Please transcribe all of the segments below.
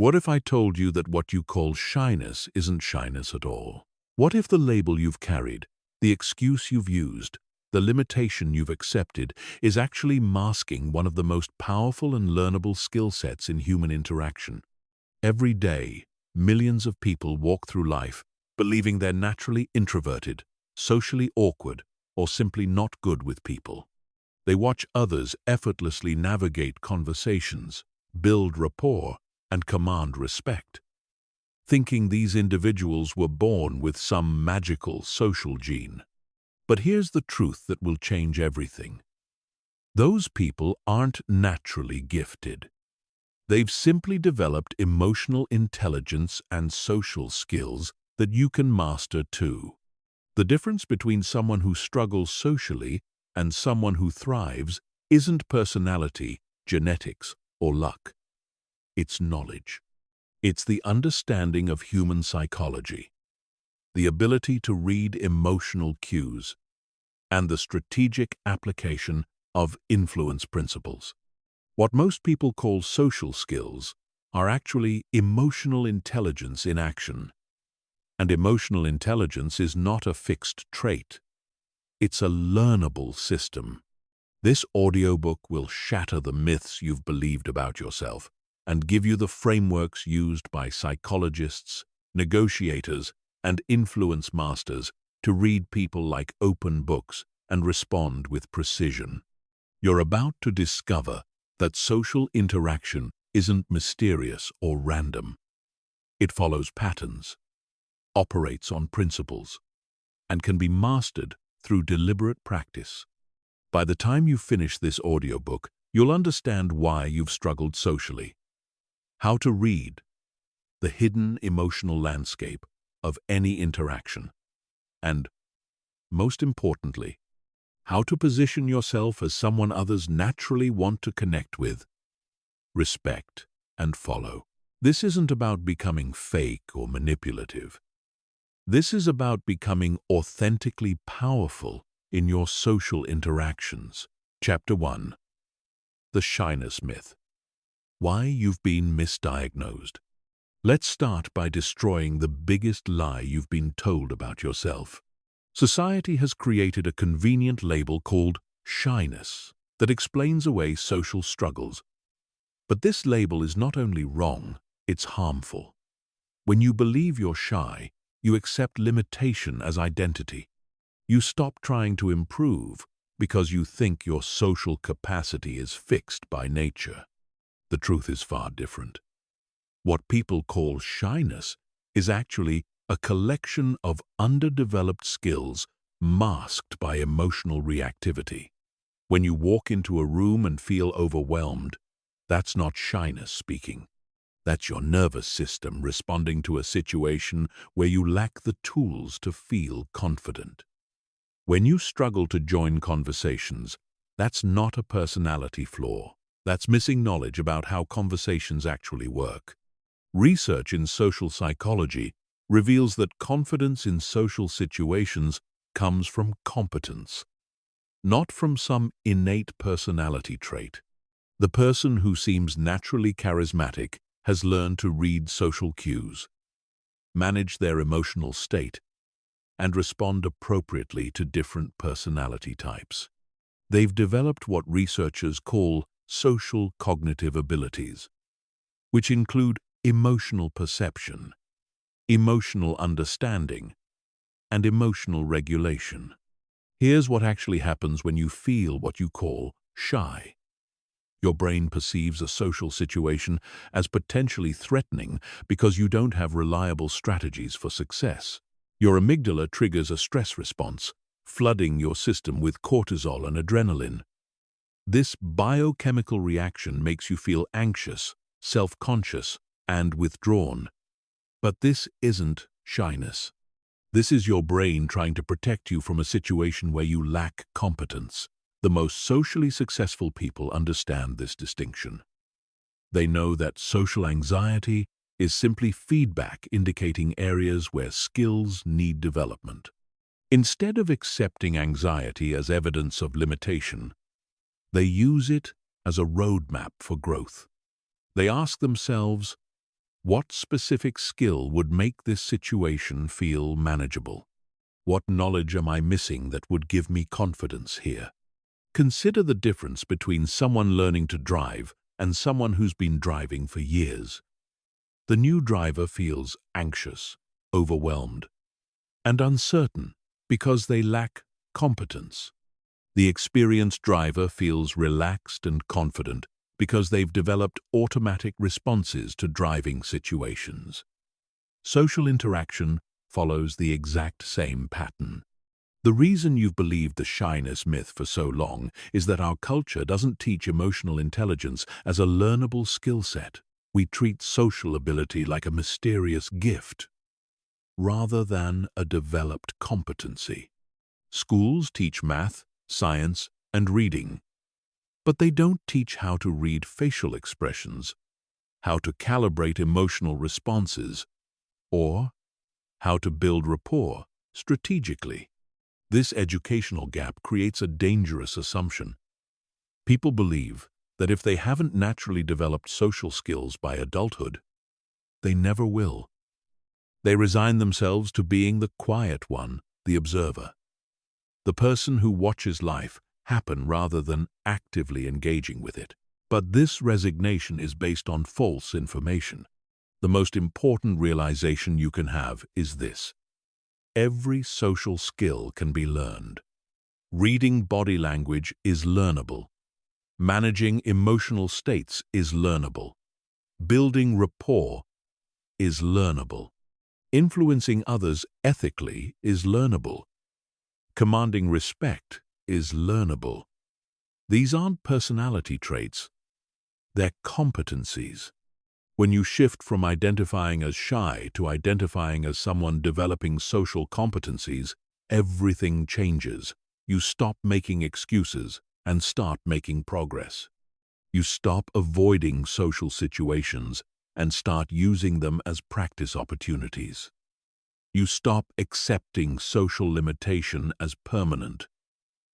What if I told you that what you call shyness isn't shyness at all? What if the label you've carried, the excuse you've used, the limitation you've accepted is actually masking one of the most powerful and learnable skill sets in human interaction? Every day, millions of people walk through life believing they're naturally introverted, socially awkward, or simply not good with people. They watch others effortlessly navigate conversations, build rapport, and command respect, thinking these individuals were born with some magical social gene. But here's the truth that will change everything. Those people aren't naturally gifted. They've simply developed emotional intelligence and social skills that you can master too. The difference between someone who struggles socially and someone who thrives isn't personality, genetics, or luck. It's knowledge. It's the understanding of human psychology, the ability to read emotional cues, and the strategic application of influence principles. What most people call social skills are actually emotional intelligence in action. And emotional intelligence is not a fixed trait. It's a learnable system. This audiobook will shatter the myths you've believed about yourself and give you the frameworks used by psychologists, negotiators, and influence masters to read people like open books and respond with precision. You're about to discover that social interaction isn't mysterious or random. It follows patterns, operates on principles, and can be mastered through deliberate practice. By the time you finish this audiobook, you'll understand why you've struggled socially, how to read the hidden emotional landscape of any interaction, and, most importantly, how to position yourself as someone others naturally want to connect with, respect, and follow. This isn't about becoming fake or manipulative. This is about becoming authentically powerful in your social interactions. Chapter 1. The Shyness Myth. Why you've been misdiagnosed. Let's start by destroying the biggest lie you've been told about yourself. Society has created a convenient label called shyness that explains away social struggles. But this label is not only wrong, it's harmful. When you believe you're shy, you accept limitation as identity. You stop trying to improve because you think your social capacity is fixed by nature. The truth is far different. What people call shyness is actually a collection of underdeveloped skills masked by emotional reactivity. When you walk into a room and feel overwhelmed, that's not shyness speaking. That's your nervous system responding to a situation where you lack the tools to feel confident. When you struggle to join conversations, that's not a personality flaw. That's missing knowledge about how conversations actually work. Research in social psychology reveals that confidence in social situations comes from competence, not from some innate personality trait. The person who seems naturally charismatic has learned to read social cues, manage their emotional state, and respond appropriately to different personality types. They've developed what researchers call social cognitive abilities, which include emotional perception, emotional understanding, and emotional regulation. Here's what actually happens when you feel what you call shy. Your brain perceives a social situation as potentially threatening because you don't have reliable strategies for success. Your amygdala triggers a stress response, flooding your system with cortisol and adrenaline. This biochemical reaction makes you feel anxious, self-conscious, and withdrawn. But this isn't shyness. This is your brain trying to protect you from a situation where you lack competence. The most socially successful people understand this distinction. They know that social anxiety is simply feedback indicating areas where skills need development. Instead of accepting anxiety as evidence of limitation, they use it as a roadmap for growth. They ask themselves, What specific skill would make this situation feel manageable? What knowledge am I missing that would give me confidence here? Consider the difference between someone learning to drive and someone who's been driving for years. The new driver feels anxious, overwhelmed, and uncertain because they lack competence. The experienced driver feels relaxed and confident because they've developed automatic responses to driving situations. Social interaction follows the exact same pattern. The reason you've believed the shyness myth for so long is that our culture doesn't teach emotional intelligence as a learnable skill set. We treat social ability like a mysterious gift, rather than a developed competency. Schools teach math, science, and reading, but they don't teach how to read facial expressions, how to calibrate emotional responses, or how to build rapport strategically. This educational gap creates a dangerous assumption. People believe that if they haven't naturally developed social skills by adulthood, they never will. They resign themselves to being the quiet one, the observer, the person who watches life happen rather than actively engaging with it. But this resignation is based on false information. The most important realization you can have is this: every social skill can be learned. Reading body language is learnable. Managing emotional states is learnable. Building rapport is learnable. Influencing others ethically is learnable. Commanding respect is learnable. These aren't personality traits, they're competencies. When you shift from identifying as shy to identifying as someone developing social competencies, everything changes. You stop making excuses and start making progress. You stop avoiding social situations and start using them as practice opportunities. You stop accepting social limitation as permanent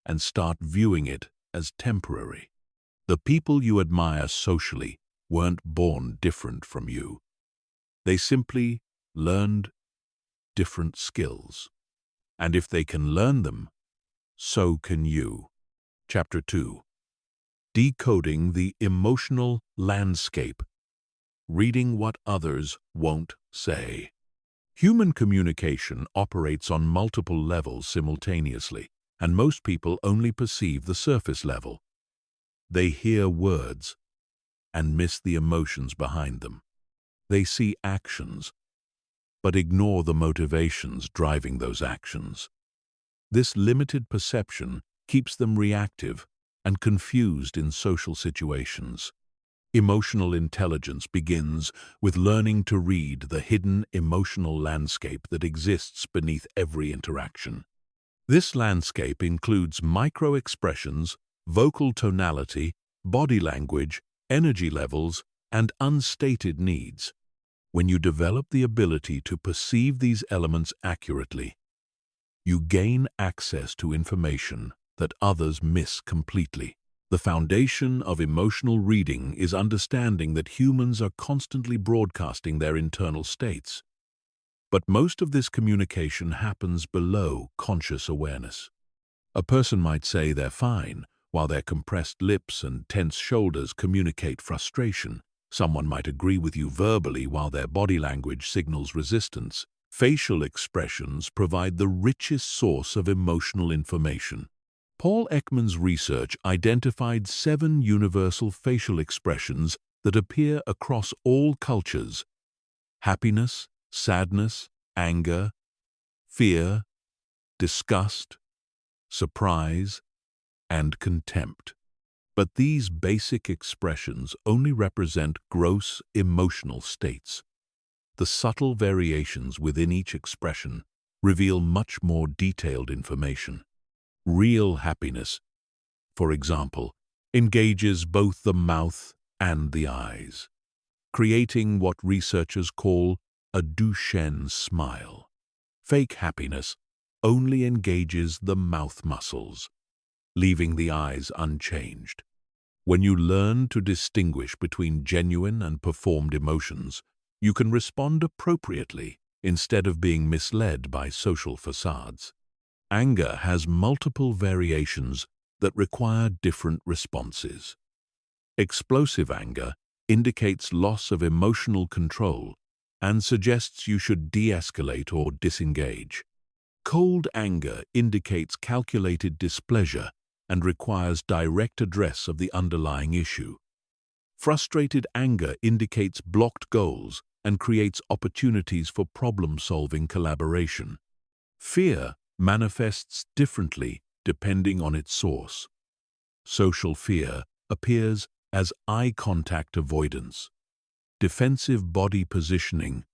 and start viewing it as temporary. The people you admire socially weren't born different from you. They simply learned different skills. And if they can learn them, so can you. Chapter 2. Decoding the emotional landscape. Reading what others won't say. Human communication operates on multiple levels simultaneously, and most people only perceive the surface level. They hear words and miss the emotions behind them. They see actions, but ignore the motivations driving those actions. This limited perception keeps them reactive and confused in social situations. Emotional intelligence begins with learning to read the hidden emotional landscape that exists beneath every interaction. This landscape includes micro-expressions, vocal tonality, body language, energy levels, and unstated needs. When you develop the ability to perceive these elements accurately, you gain access to information that others miss completely. The foundation of emotional reading is understanding that humans are constantly broadcasting their internal states. But most of this communication happens below conscious awareness. A person might say they're fine, while their compressed lips and tense shoulders communicate frustration. Someone might agree with you verbally while their body language signals resistance. Facial expressions provide the richest source of emotional information. Paul Ekman's research identified 7 universal facial expressions that appear across all cultures: happiness, sadness, anger, fear, disgust, surprise, and contempt. But these basic expressions only represent gross emotional states. The subtle variations within each expression reveal much more detailed information. Real happiness, for example, engages both the mouth and the eyes, creating what researchers call a Duchenne smile. Fake happiness only engages the mouth muscles, leaving the eyes unchanged. When you learn to distinguish between genuine and performed emotions, You can respond appropriately instead of being misled by social facades. Anger has multiple variations that require different responses. Explosive anger indicates loss of emotional control and suggests you should de-escalate or disengage. Cold anger indicates calculated displeasure and requires direct address of the underlying issue. Frustrated anger indicates blocked goals and creates opportunities for problem-solving collaboration. Fear manifests differently depending on its source. Social fear appears as eye contact avoidance, defensive body positioning,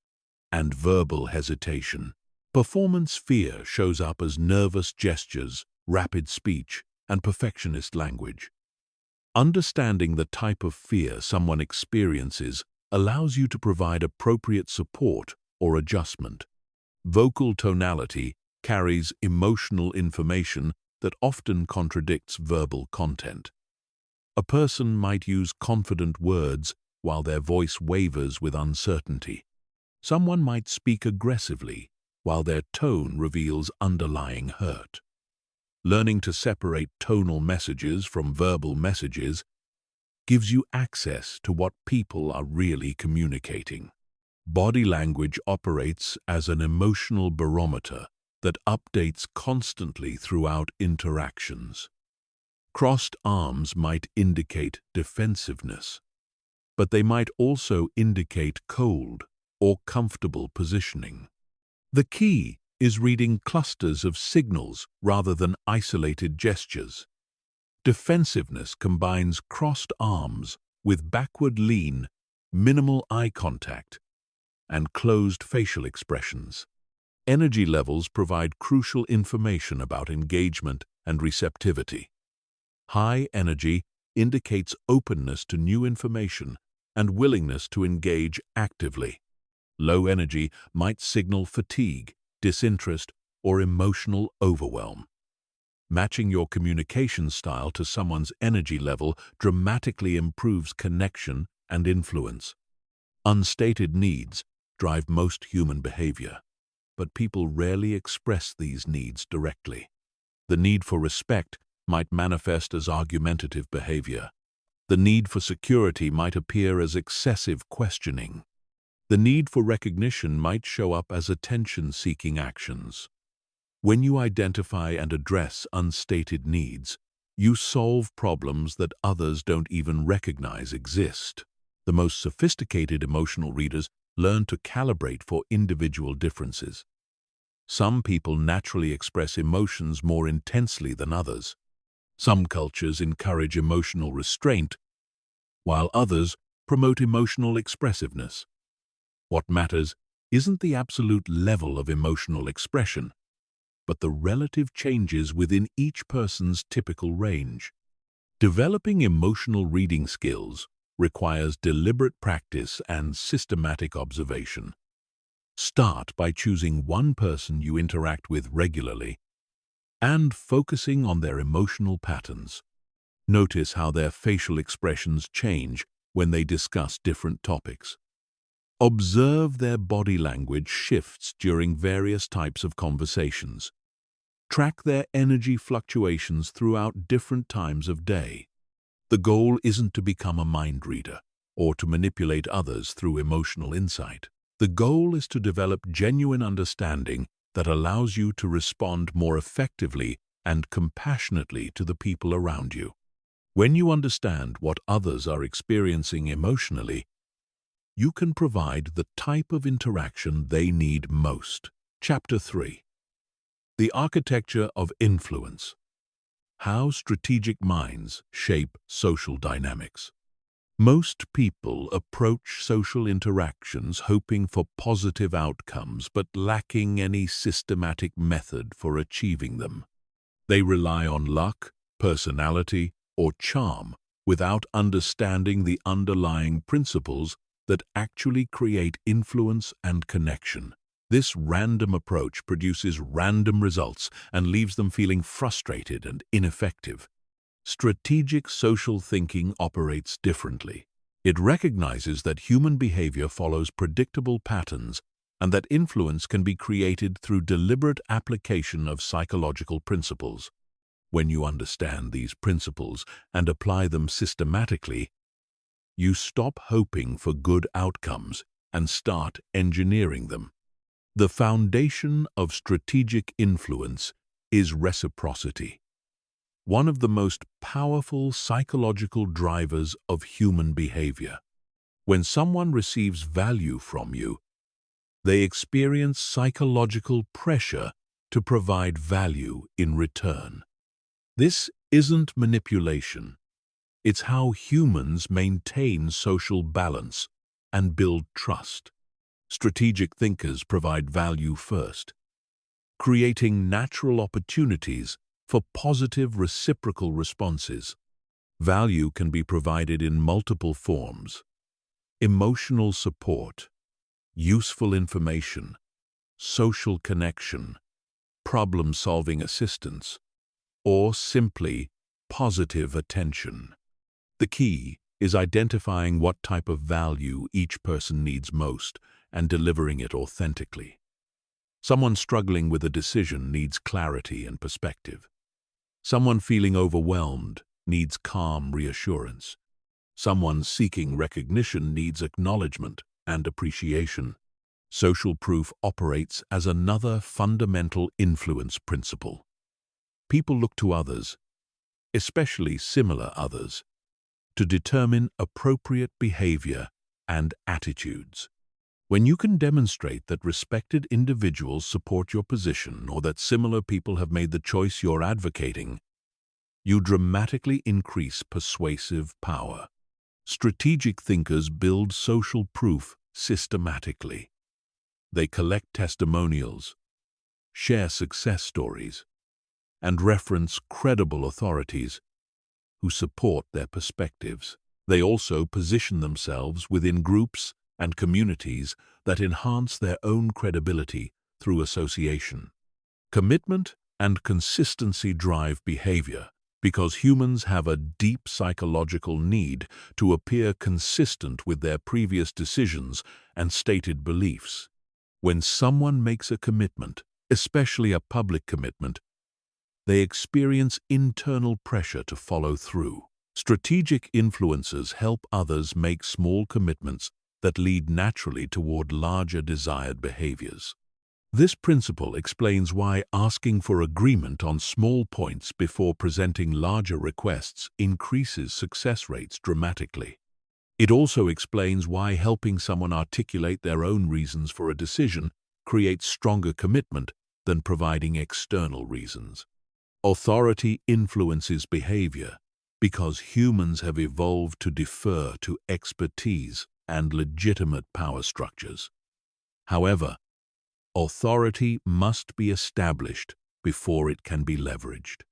and verbal hesitation. Performance fear shows up as nervous gestures, rapid speech, and perfectionist language. Understanding the type of fear someone experiences allows you to provide appropriate support or adjustment. Vocal tonality carries emotional information that often contradicts verbal content. A person might use confident words while their voice wavers with uncertainty. Someone might speak aggressively while their tone reveals underlying hurt. Learning to separate tonal messages from verbal messages gives you access to what people are really communicating. Body language operates as an emotional barometer that updates constantly throughout interactions. Crossed arms might indicate defensiveness, but they might also indicate cold or comfortable positioning. The key is reading clusters of signals rather than isolated gestures. Defensiveness combines crossed arms with backward lean, minimal eye contact, and closed facial expressions. Energy levels provide crucial information about engagement and receptivity. High energy indicates openness to new information and willingness to engage actively. Low energy might signal fatigue, disinterest, or emotional overwhelm. Matching your communication style to someone's energy level dramatically improves connection and influence. Unstated needs drive most human behavior, but people rarely express these needs directly. The need for respect might manifest as argumentative behavior. The need for security might appear as excessive questioning. The need for recognition might show up as attention-seeking actions. When you identify and address unstated needs, you solve problems that others don't even recognize exist. The most sophisticated emotional readers learn to calibrate for individual differences. Some people naturally express emotions more intensely than others. Some cultures encourage emotional restraint, while others promote emotional expressiveness. What matters isn't the absolute level of emotional expression, but the relative changes within each person's typical range. Developing emotional reading skills requires deliberate practice and systematic observation. Start by choosing one person you interact with regularly and focusing on their emotional patterns. Notice how their facial expressions change when they discuss different topics. Observe their body language shifts during various types of conversations. Track their energy fluctuations throughout different times of day. The goal isn't to become a mind reader or to manipulate others through emotional insight. The goal is to develop genuine understanding that allows you to respond more effectively and compassionately to the people around you. When you understand what others are experiencing emotionally, you can provide the type of interaction they need most. Chapter 3. The Architecture of Influence. How strategic minds shape social dynamics. Most people approach social interactions hoping for positive outcomes but lacking any systematic method for achieving them. They rely on luck, personality, or charm without understanding the underlying principles that actually create influence and connection. This random approach produces random results and leaves them feeling frustrated and ineffective. Strategic social thinking operates differently. It recognizes that human behavior follows predictable patterns and that influence can be created through deliberate application of psychological principles. When you understand these principles and apply them systematically, you stop hoping for good outcomes and start engineering them. The foundation of strategic influence is reciprocity, one of the most powerful psychological drivers of human behavior. When someone receives value from you, they experience psychological pressure to provide value in return. This isn't manipulation. It's how humans maintain social balance and build trust. Strategic thinkers provide value first, creating natural opportunities for positive reciprocal responses. Value can be provided in multiple forms: emotional support, useful information, social connection, problem-solving assistance, or simply positive attention. The key is identifying what type of value each person needs most and delivering it authentically. Someone struggling with a decision needs clarity and perspective. Someone feeling overwhelmed needs calm reassurance. Someone seeking recognition needs acknowledgement and appreciation. Social proof operates as another fundamental influence principle. People look to others, especially similar others, to determine appropriate behavior and attitudes. When you can demonstrate that respected individuals support your position or that similar people have made the choice you're advocating, you dramatically increase persuasive power. Strategic thinkers build social proof systematically. They collect testimonials, share success stories, and reference credible authorities who support their perspectives. They also position themselves within groups and communities that enhance their own credibility through association. Commitment and consistency drive behavior because humans have a deep psychological need to appear consistent with their previous decisions and stated beliefs. When someone makes a commitment, especially a public commitment, they experience internal pressure to follow through. Strategic influencers help others make small commitments that lead naturally toward larger desired behaviors. This principle explains why asking for agreement on small points before presenting larger requests increases success rates dramatically. It also explains why helping someone articulate their own reasons for a decision creates stronger commitment than providing external reasons. Authority influences behavior because humans have evolved to defer to expertise and legitimate power structures. However, authority must be established before it can be leveraged.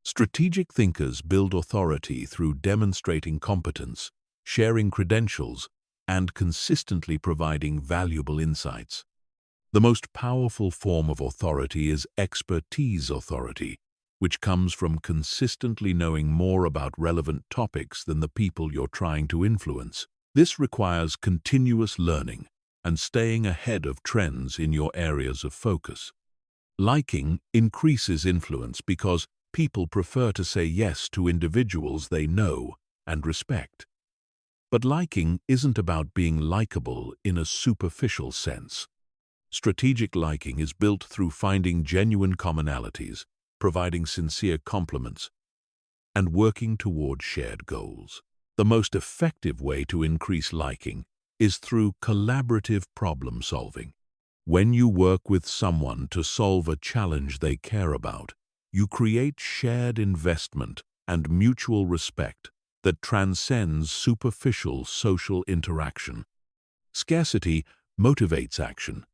Strategic thinkers build authority through demonstrating competence, sharing credentials, and consistently providing valuable insights. The most powerful form of authority is expertise authority, which comes from consistently knowing more about relevant topics than the people you're trying to influence. This requires continuous learning and staying ahead of trends in your areas of focus. Liking increases influence because people prefer to say yes to individuals they know and respect. But liking isn't about being likable in a superficial sense. Strategic liking is built through finding genuine commonalities, providing sincere compliments, and working toward shared goals. The most effective way to increase liking is through collaborative problem solving. When you work with someone to solve a challenge they care about, you create shared investment and mutual respect that transcends superficial social interaction. Scarcity motivates action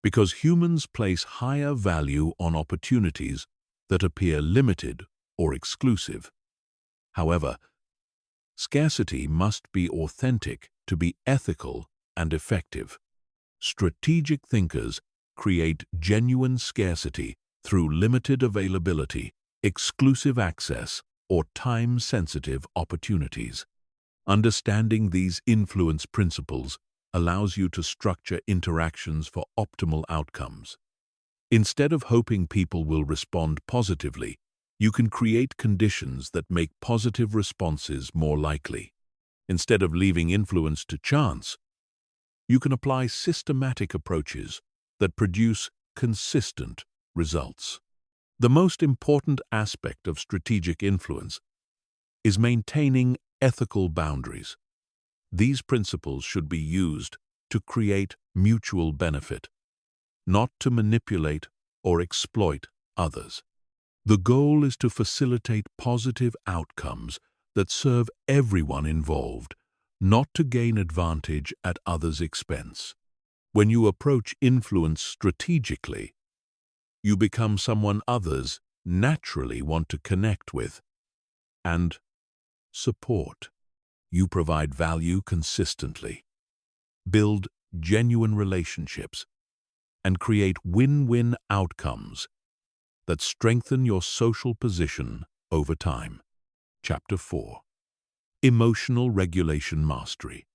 because humans place higher value on opportunities that appear limited or exclusive. However, scarcity must be authentic to be ethical and effective. Strategic thinkers create genuine scarcity through limited availability, exclusive access, or time-sensitive opportunities. Understanding these influence principles allows you to structure interactions for optimal outcomes. Instead of hoping people will respond positively, you can create conditions that make positive responses more likely. Instead of leaving influence to chance, you can apply systematic approaches that produce consistent results. The most important aspect of strategic influence is maintaining ethical boundaries. These principles should be used to create mutual benefit, not to manipulate or exploit others. The goal is to facilitate positive outcomes that serve everyone involved, not to gain advantage at others' expense. When you approach influence strategically, you become someone others naturally want to connect with and support. You provide value consistently, build genuine relationships, and create win-win outcomes that strengthen your social position over time. Chapter 4. Emotional Regulation Mastery.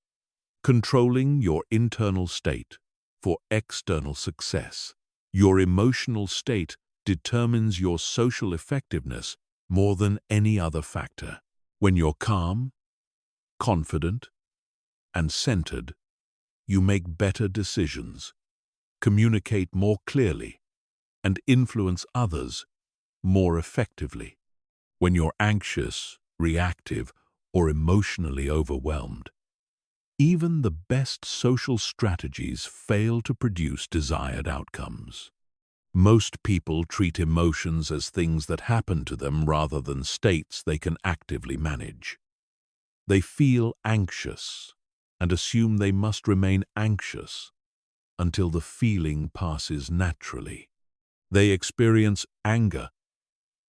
Controlling your internal state for external success. Your emotional state determines your social effectiveness more than any other factor. When you're calm, confident, and centered, you make better decisions, communicate more clearly, and influence others more effectively. When you're anxious, reactive, or emotionally overwhelmed, even the best social strategies fail to produce desired outcomes. Most people treat emotions as things that happen to them rather than states they can actively manage. They feel anxious and assume they must remain anxious until the feeling passes naturally. They experience anger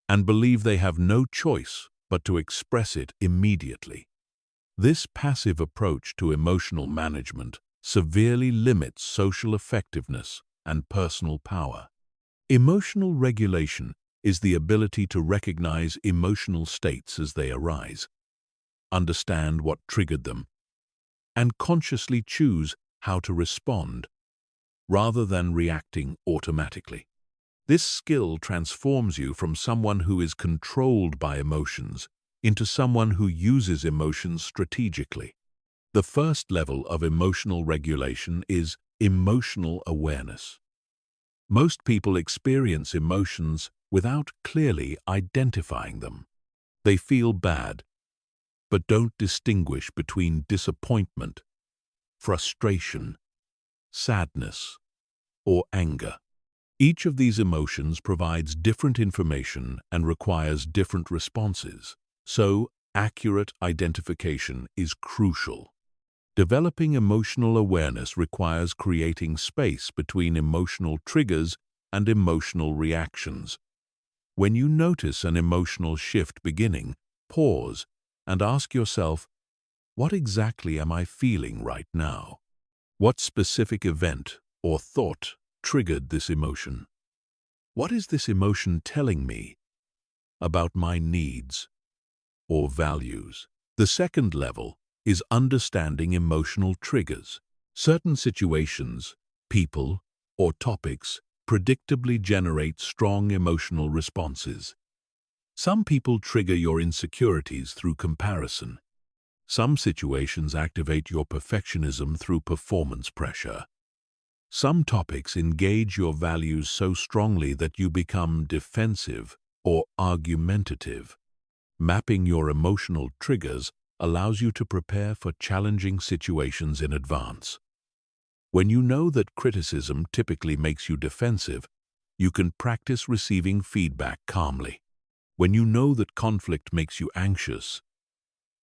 and believe they have no choice but to express it immediately. This passive approach to emotional management severely limits social effectiveness and personal power. Emotional regulation is the ability to recognize emotional states as they arise, understand what triggered them, and consciously choose how to respond, rather than reacting automatically. This skill transforms you from someone who is controlled by emotions into someone who uses emotions strategically. The first level of emotional regulation is emotional awareness. Most people experience emotions without clearly identifying them. They feel bad, but don't distinguish between disappointment, frustration, sadness, or anger. Each of these emotions provides different information and requires different responses, so accurate identification is crucial. Developing emotional awareness requires creating space between emotional triggers and emotional reactions. When you notice an emotional shift beginning, pause and ask yourself, what exactly am I feeling right now? What specific event or thought triggered this emotion? What is this emotion telling me about my needs or values? The second level is understanding emotional triggers. Certain situations, people, or topics predictably generate strong emotional responses. Some people trigger your insecurities through comparison. Some situations activate your perfectionism through performance pressure. Some topics engage your values so strongly that you become defensive or argumentative. Mapping your emotional triggers allows you to prepare for challenging situations in advance. When you know that criticism typically makes you defensive, you can practice receiving feedback calmly. When you know that conflict makes you anxious,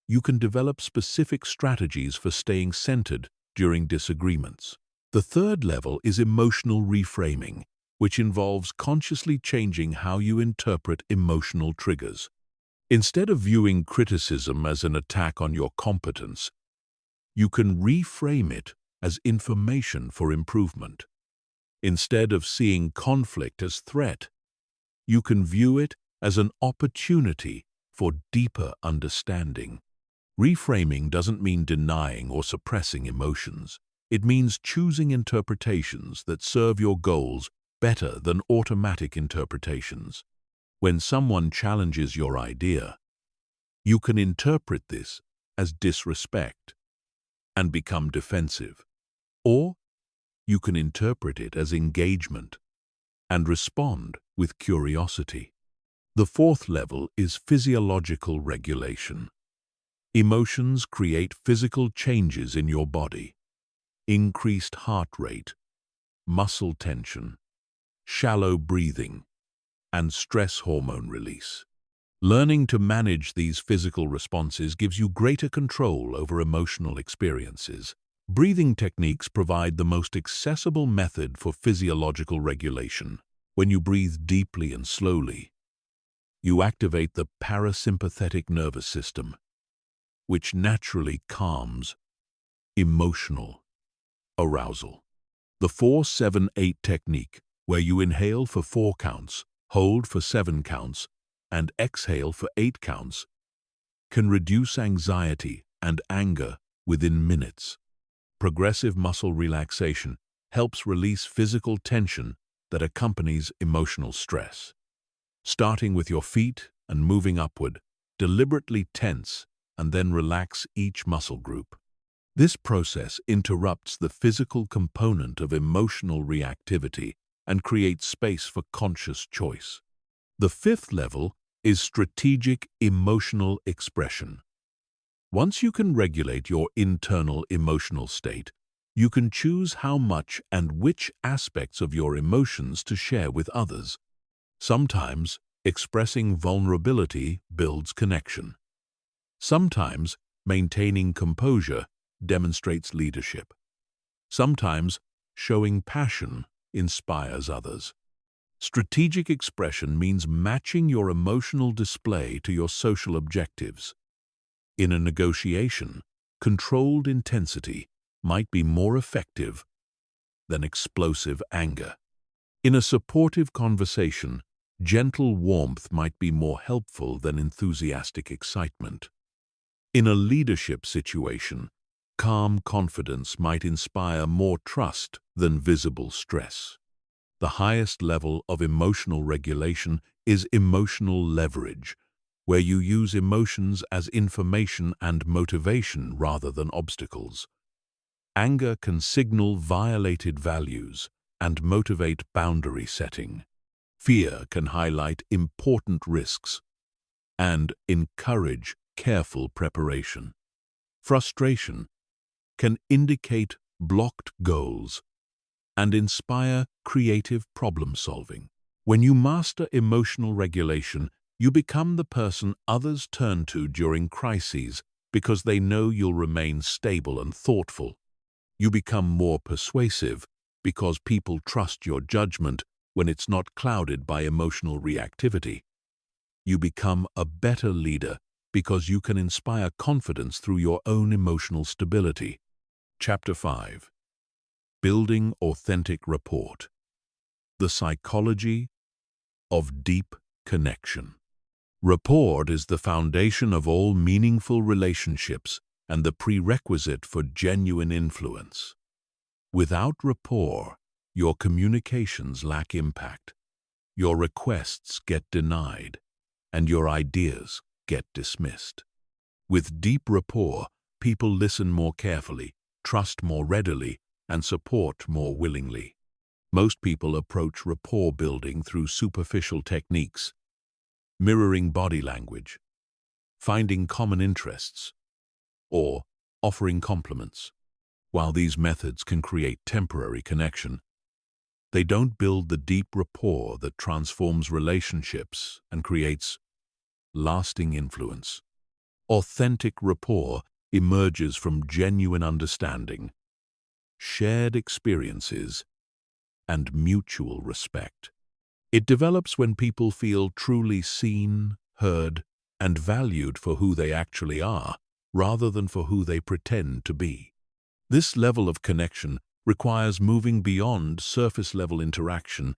you can develop specific strategies for staying centered during disagreements. The third level is emotional reframing, which involves consciously changing how you interpret emotional triggers. Instead of viewing criticism as an attack on your competence, you can reframe it as information for improvement. Instead of seeing conflict as threat, you can view it as an opportunity for deeper understanding. Reframing doesn't mean denying or suppressing emotions. It means choosing interpretations that serve your goals better than automatic interpretations. When someone challenges your idea, you can interpret this as disrespect and become defensive. Or you can interpret it as engagement and respond with curiosity. The fourth level is physiological regulation. Emotions create physical changes in your body: increased heart rate, muscle tension, shallow breathing, and stress hormone release. Learning to manage these physical responses gives you greater control over emotional experiences. Breathing techniques provide the most accessible method for physiological regulation. When you breathe deeply and slowly, you activate the parasympathetic nervous system, which naturally calms emotional arousal. The 4-7-8 technique, where you inhale for 4 counts, hold for 7 counts, and exhale for 8 counts, can reduce anxiety and anger within minutes. Progressive muscle relaxation helps release physical tension that accompanies emotional stress. Starting with your feet and moving upward, deliberately tense and then relax each muscle group. This process interrupts the physical component of emotional reactivity and creates space for conscious choice. The fifth level is strategic emotional expression. Once you can regulate your internal emotional state, you can choose how much and which aspects of your emotions to share with others. Sometimes, expressing vulnerability builds connection. Sometimes, maintaining composure demonstrates leadership. Sometimes, showing passion inspires others. Strategic expression means matching your emotional display to your social objectives. In a negotiation, controlled intensity might be more effective than explosive anger. In a supportive conversation, gentle warmth might be more helpful than enthusiastic excitement. In a leadership situation, calm confidence might inspire more trust than visible stress. The highest level of emotional regulation is emotional leverage, where you use emotions as information and motivation rather than obstacles. Anger can signal violated values and motivate boundary setting. Fear can highlight important risks and encourage careful preparation. Frustration can indicate blocked goals and inspire creative problem-solving. When you master emotional regulation, you become the person others turn to during crises because they know you'll remain stable and thoughtful. You become more persuasive because people trust your judgment when it's not clouded by emotional reactivity. You become a better leader because you can inspire confidence through your own emotional stability. Chapter 5. Building authentic rapport. The psychology of deep connection. Rapport is the foundation of all meaningful relationships and the prerequisite for genuine influence. Without rapport, your communications lack impact, your requests get denied, and your ideas get dismissed. With deep rapport, people listen more carefully, trust more readily, and support more willingly. Most people approach rapport building through superficial techniques: mirroring body language, finding common interests, or offering compliments. While these methods can create temporary connection, they don't build the deep rapport that transforms relationships and creates lasting influence. Authentic rapport emerges from genuine understanding, shared experiences, and mutual respect. It develops when people feel truly seen, heard, and valued for who they actually are, rather than for who they pretend to be. This level of connection requires moving beyond surface-level interaction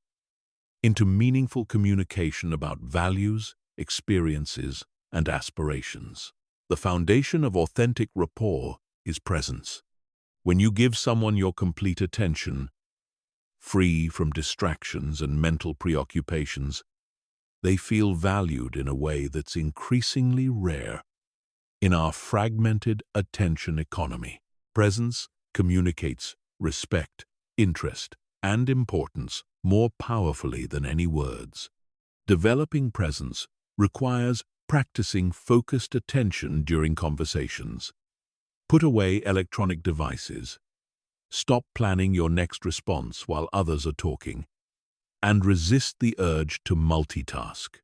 into meaningful communication about values, experiences, and aspirations. The foundation of authentic rapport is presence. When you give someone your complete attention, free from distractions and mental preoccupations, they feel valued in a way that's increasingly rare in our fragmented attention economy. Presence communicates respect, interest, and importance more powerfully than any words. Developing presence requires practicing focused attention during conversations. Put away electronic devices. Stop planning your next response while others are talking, and resist the urge to multitask.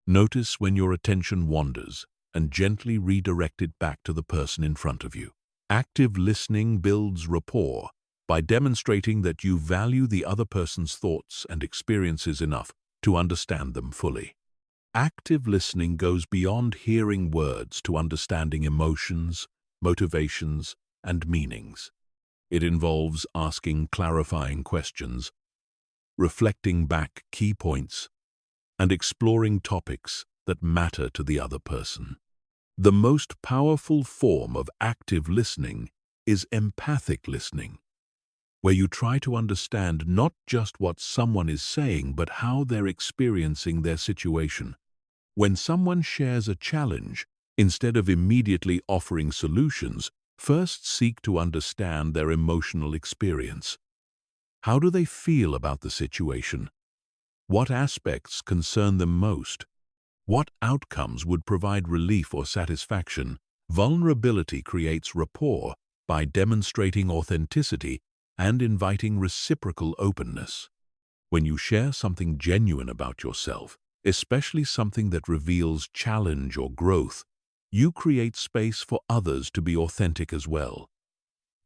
Notice when your attention wanders and gently redirect it back to the person in front of you. Active listening builds rapport by demonstrating that you value the other person's thoughts and experiences enough to understand them fully. Active listening goes beyond hearing words to understanding emotions, motivations, and meanings. It involves asking clarifying questions, reflecting back key points, and exploring topics that matter to the other person. The most powerful form of active listening is empathic listening, where you try to understand not just what someone is saying, but how they're experiencing their situation. When someone shares a challenge, instead of immediately offering solutions, first seek to understand their emotional experience. How do they feel about the situation? What aspects concern them most? What outcomes would provide relief or satisfaction? Vulnerability creates rapport by demonstrating authenticity and inviting reciprocal openness. When you share something genuine about yourself, especially something that reveals challenge or growth, you create space for others to be authentic as well.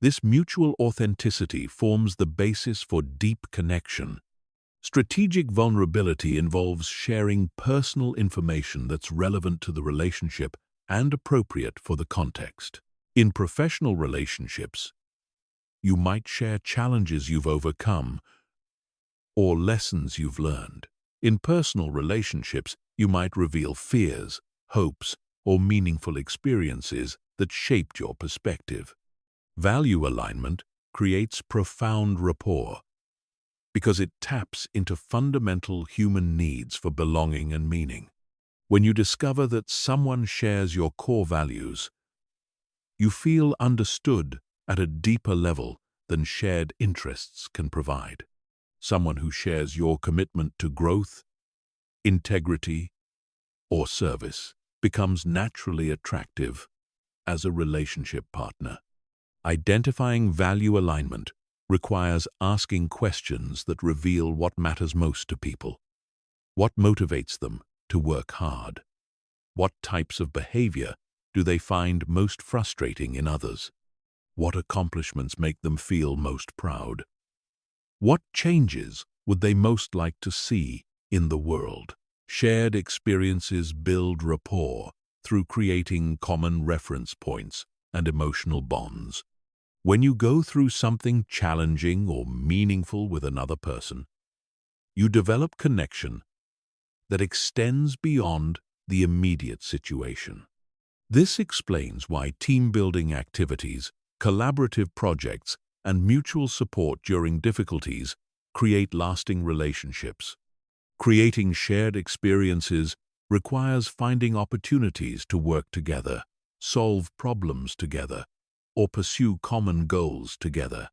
This mutual authenticity forms the basis for deep connection. Strategic vulnerability involves sharing personal information that's relevant to the relationship and appropriate for the context. In professional relationships, you might share challenges you've overcome or lessons you've learned. In personal relationships, you might reveal fears, hopes, or meaningful experiences that shaped your perspective. Value alignment creates profound rapport because it taps into fundamental human needs for belonging and meaning. When you discover that someone shares your core values, you feel understood at a deeper level than shared interests can provide. Someone who shares your commitment to growth, integrity, or service becomes naturally attractive as a relationship partner. Identifying value alignment requires asking questions that reveal what matters most to people. What motivates them to work hard? What types of behavior do they find most frustrating in others? What accomplishments make them feel most proud? What changes would they most like to see in the world? Shared experiences build rapport through creating common reference points and emotional bonds. When you go through something challenging or meaningful with another person, you develop connection that extends beyond the immediate situation. This explains why team-building activities, collaborative projects, and mutual support during difficulties create lasting relationships. Creating shared experiences requires finding opportunities to work together, solve problems together, or pursue common goals together.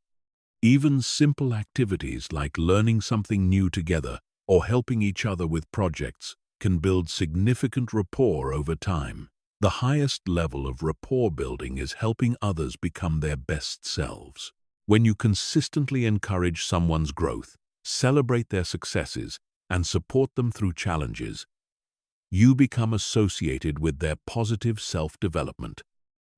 Even simple activities like learning something new together or helping each other with projects can build significant rapport over time. The highest level of rapport building is helping others become their best selves. When you consistently encourage someone's growth, celebrate their successes, and support them through challenges, you become associated with their positive self-development.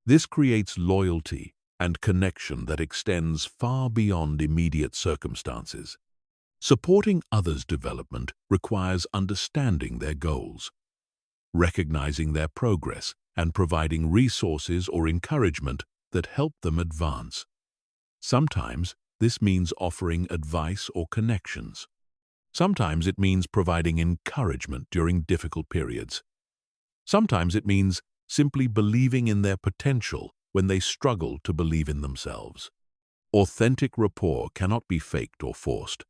This creates loyalty and connection that extends far beyond immediate circumstances. Supporting others' development requires understanding their goals, recognizing their progress, and providing resources or encouragement that help them advance. Sometimes this means offering advice or connections. Sometimes it means providing encouragement during difficult periods. Sometimes it means simply believing in their potential when they struggle to believe in themselves. Authentic rapport cannot be faked or forced,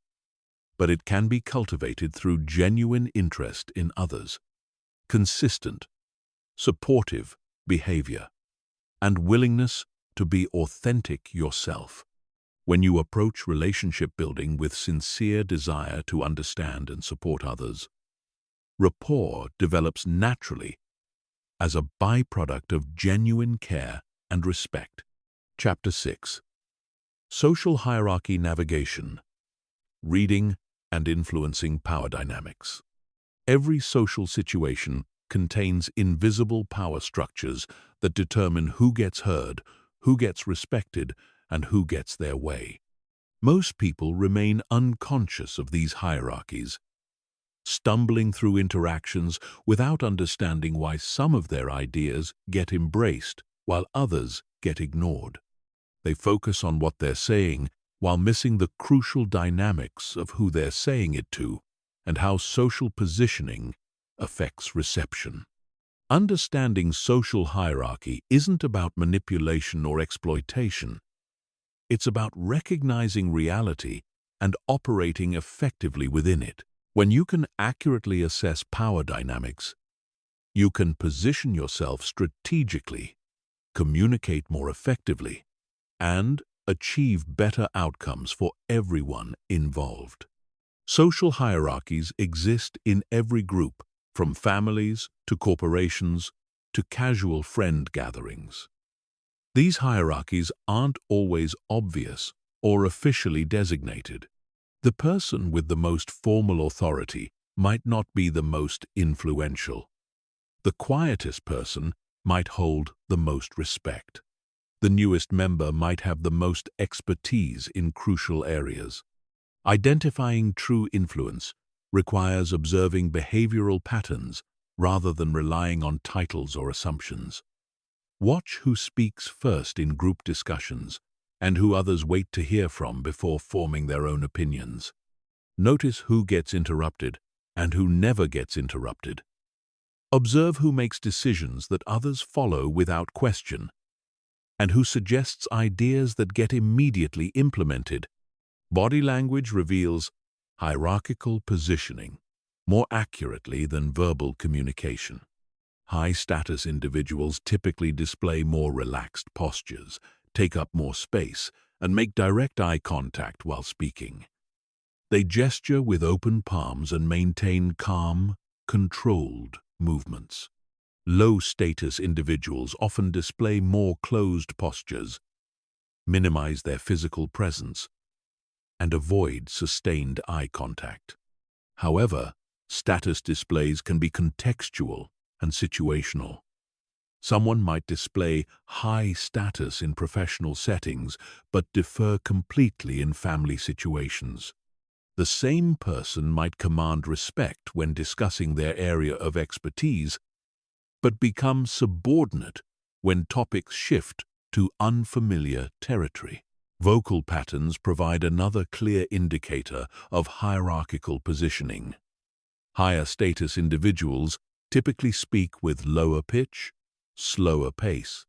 but it can be cultivated through genuine interest in others, consistent, supportive behavior, and willingness to be authentic yourself. When you approach relationship building with sincere desire to understand and support others, rapport develops naturally as a byproduct of genuine care and respect. Chapter 6. Social Hierarchy Navigation. Reading and Influencing Power Dynamics. Every social situation contains invisible power structures that determine who gets heard, who gets respected, and who gets their way. Most people remain unconscious of these hierarchies, stumbling through interactions without understanding why some of their ideas get embraced while others get ignored. They focus on what they're saying while missing the crucial dynamics of who they're saying it to and how social positioning affects reception. Understanding social hierarchy isn't about manipulation or exploitation. It's about recognizing reality and operating effectively within it. When you can accurately assess power dynamics, you can position yourself strategically, communicate more effectively, and achieve better outcomes for everyone involved. Social hierarchies exist in every group, from families to corporations to casual friend gatherings. These hierarchies aren't always obvious or officially designated. The person with the most formal authority might not be the most influential. The quietest person might hold the most respect. The newest member might have the most expertise in crucial areas. Identifying true influence requires observing behavioral patterns rather than relying on titles or assumptions. Watch who speaks first in group discussions and who others wait to hear from before forming their own opinions. Notice who gets interrupted and who never gets interrupted. Observe who makes decisions that others follow without question, and who suggests ideas that get immediately implemented. Body language reveals hierarchical positioning more accurately than verbal communication. High-status individuals typically display more relaxed postures, take up more space, and make direct eye contact while speaking. They gesture with open palms and maintain calm, controlled movements. Low-status individuals often display more closed postures, minimize their physical presence, and avoid sustained eye contact. However, status displays can be contextual and situational. Someone might display high status in professional settings but differ completely in family situations. The same person might command respect when discussing their area of expertise, but become subordinate when topics shift to unfamiliar territory. Vocal patterns provide another clear indicator of hierarchical positioning. Higher status individuals typically speak with lower pitch, slower pace,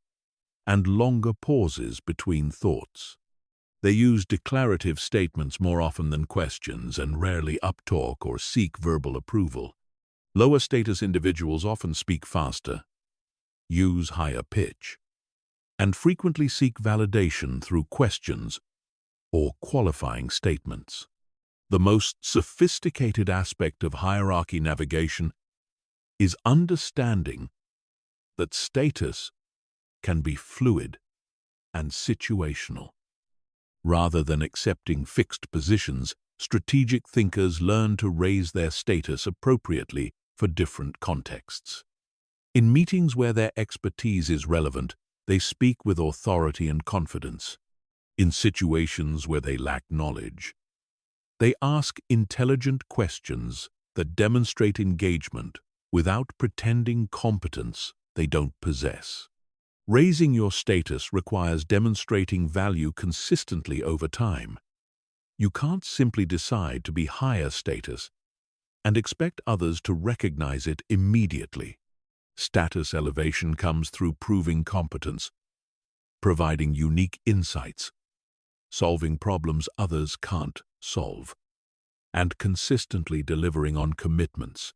and longer pauses between thoughts. They use declarative statements more often than questions and rarely uptalk or seek verbal approval. Lower status individuals often speak faster, use higher pitch, and frequently seek validation through questions or qualifying statements. The most sophisticated aspect of hierarchy navigation is understanding that status can be fluid and situational. Rather than accepting fixed positions, strategic thinkers learn to raise their status appropriately for different contexts. In meetings where their expertise is relevant, they speak with authority and confidence. In situations where they lack knowledge, they ask intelligent questions that demonstrate engagement without pretending competence they don't possess. Raising your status requires demonstrating value consistently over time. You can't simply decide to be higher status and expect others to recognize it immediately. Status elevation comes through proving competence, providing unique insights, solving problems others can't solve, and consistently delivering on commitments.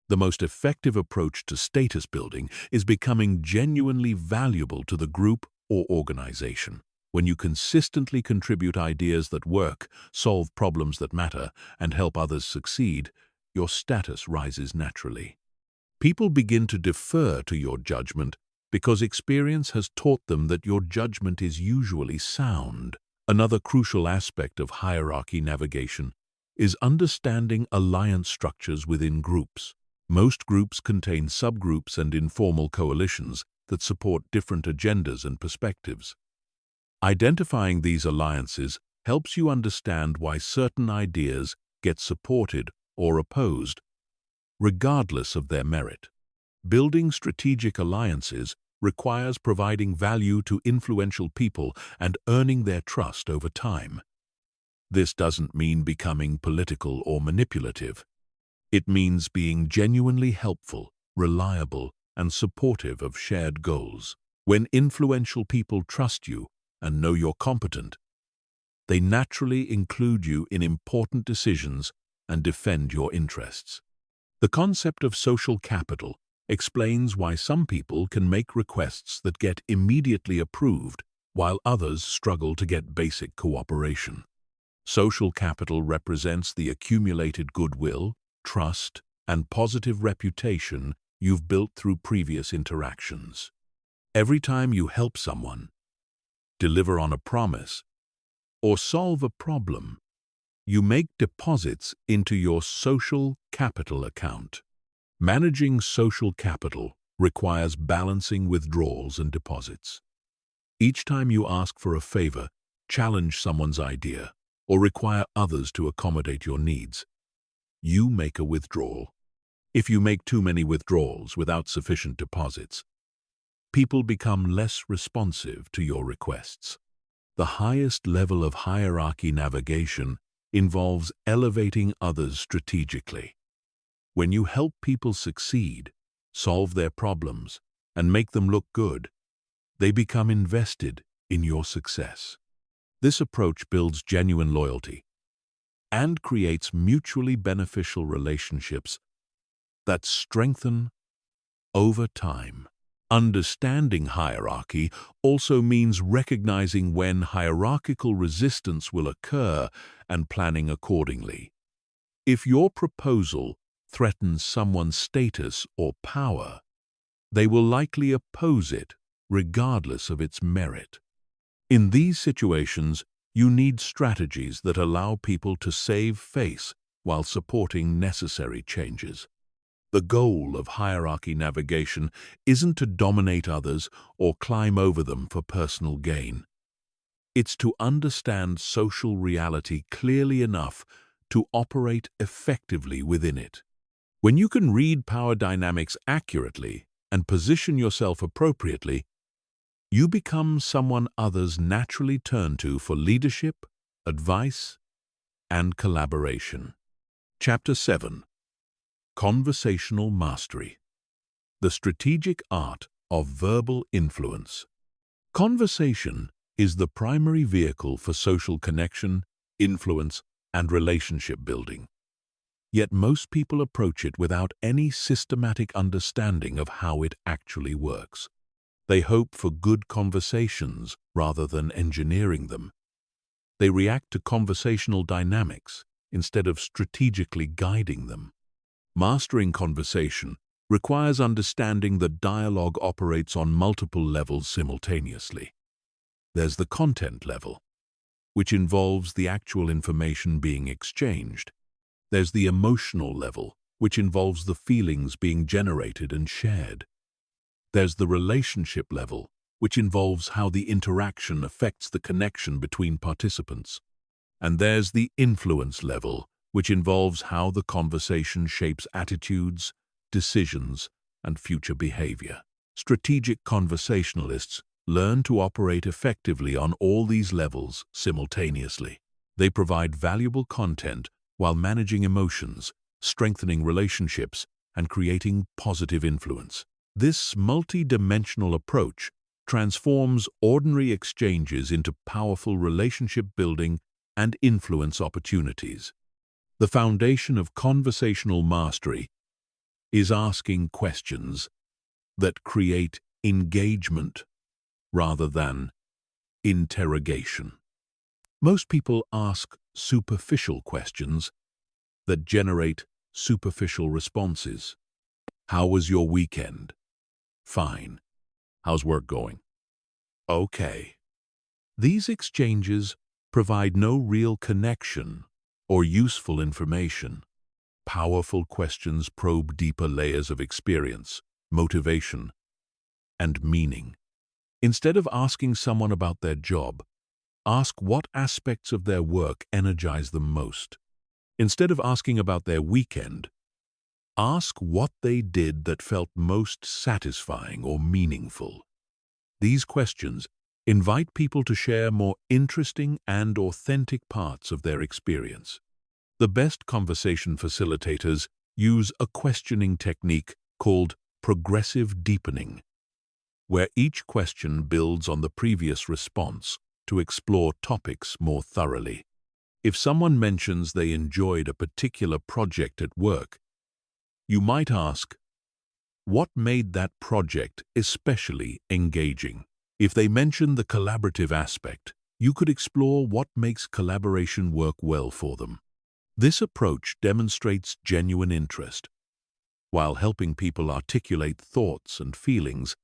The most effective approach to status building is becoming genuinely valuable to the group or organization. When you consistently contribute ideas that work, solve problems that matter, and help others succeed, your status rises naturally. People begin to defer to your judgment because experience has taught them that your judgment is usually sound. Another crucial aspect of hierarchy navigation is understanding alliance structures within groups. Most groups contain subgroups and informal coalitions that support different agendas and perspectives. Identifying these alliances helps you understand why certain ideas get supported or opposed, regardless of their merit. Building strategic alliances requires providing value to influential people and earning their trust over time. This doesn't mean becoming political or manipulative. It means being genuinely helpful, reliable, and supportive of shared goals. When influential people trust you and know you're competent, they naturally include you in important decisions and defend your interests. The concept of social capital explains why some people can make requests that get immediately approved, while others struggle to get basic cooperation. Social capital represents the accumulated goodwill, trust, and positive reputation you've built through previous interactions. Every time you help someone, deliver on a promise, or solve a problem, you make deposits into your social capital account. Managing social capital requires balancing withdrawals and deposits. Each time you ask for a favor, challenge someone's idea, or require others to accommodate your needs, you make a withdrawal. If you make too many withdrawals without sufficient deposits, people become less responsive to your requests. The highest level of hierarchy navigation involves elevating others strategically. When you help people succeed, solve their problems, and make them look good, they become invested in your success. This approach builds genuine loyalty and creates mutually beneficial relationships that strengthen over time. Understanding hierarchy also means recognizing when hierarchical resistance will occur and planning accordingly. If your proposal threatens someone's status or power, they will likely oppose it regardless of its merit. In these situations, you need strategies that allow people to save face while supporting necessary changes. The goal of hierarchy navigation isn't to dominate others or climb over them for personal gain. It's to understand social reality clearly enough to operate effectively within it. When you can read power dynamics accurately and position yourself appropriately, you become someone others naturally turn to for leadership, advice, and collaboration. Chapter 7. Conversational Mastery. The strategic art of verbal influence. Conversation is the primary vehicle for social connection, influence, and relationship building. Yet most people approach it without any systematic understanding of how it actually works. They hope for good conversations rather than engineering them. They react to conversational dynamics instead of strategically guiding them. Mastering conversation requires understanding that dialogue operates on multiple levels simultaneously. There's the content level, which involves the actual information being exchanged. There's the emotional level, which involves the feelings being generated and shared. There's the relationship level, which involves how the interaction affects the connection between participants. And there's the influence level, which involves how the conversation shapes attitudes, decisions, and future behavior. Strategic conversationalists learn to operate effectively on all these levels simultaneously. They provide valuable content while managing emotions, strengthening relationships, and creating positive influence. This multi-dimensional approach transforms ordinary exchanges into powerful relationship-building and influence opportunities. The foundation of conversational mastery is asking questions that create engagement rather than interrogation. Most people ask superficial questions that generate superficial responses. How was your weekend? Fine. How's work going? Okay. These exchanges provide no real connection or useful information. Powerful questions probe deeper layers of experience, motivation, and meaning. Instead of asking someone about their job, ask what aspects of their work energize them most. Instead of asking about their weekend, ask what they did that felt most satisfying or meaningful. These questions invite people to share more interesting and authentic parts of their experience. The best conversation facilitators use a questioning technique called progressive deepening, where each question builds on the previous response to explore topics more thoroughly. If someone mentions they enjoyed a particular project at work, you might ask, what made that project especially engaging? If they mention the collaborative aspect, you could explore what makes collaboration work well for them. This approach demonstrates genuine interest, while helping people articulate thoughts and feelings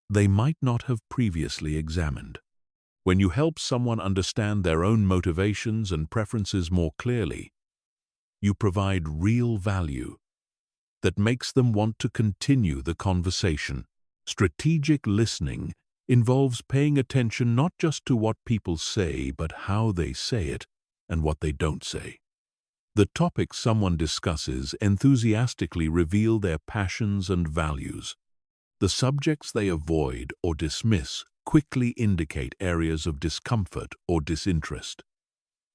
they might not have previously examined. When you help someone understand their own motivations and preferences more clearly, you provide real value that makes them want to continue the conversation. Strategic listening involves paying attention not just to what people say, but how they say it and what they don't say. The topics someone discusses enthusiastically reveal their passions and values. The subjects they avoid or dismiss quickly indicate areas of discomfort or disinterest.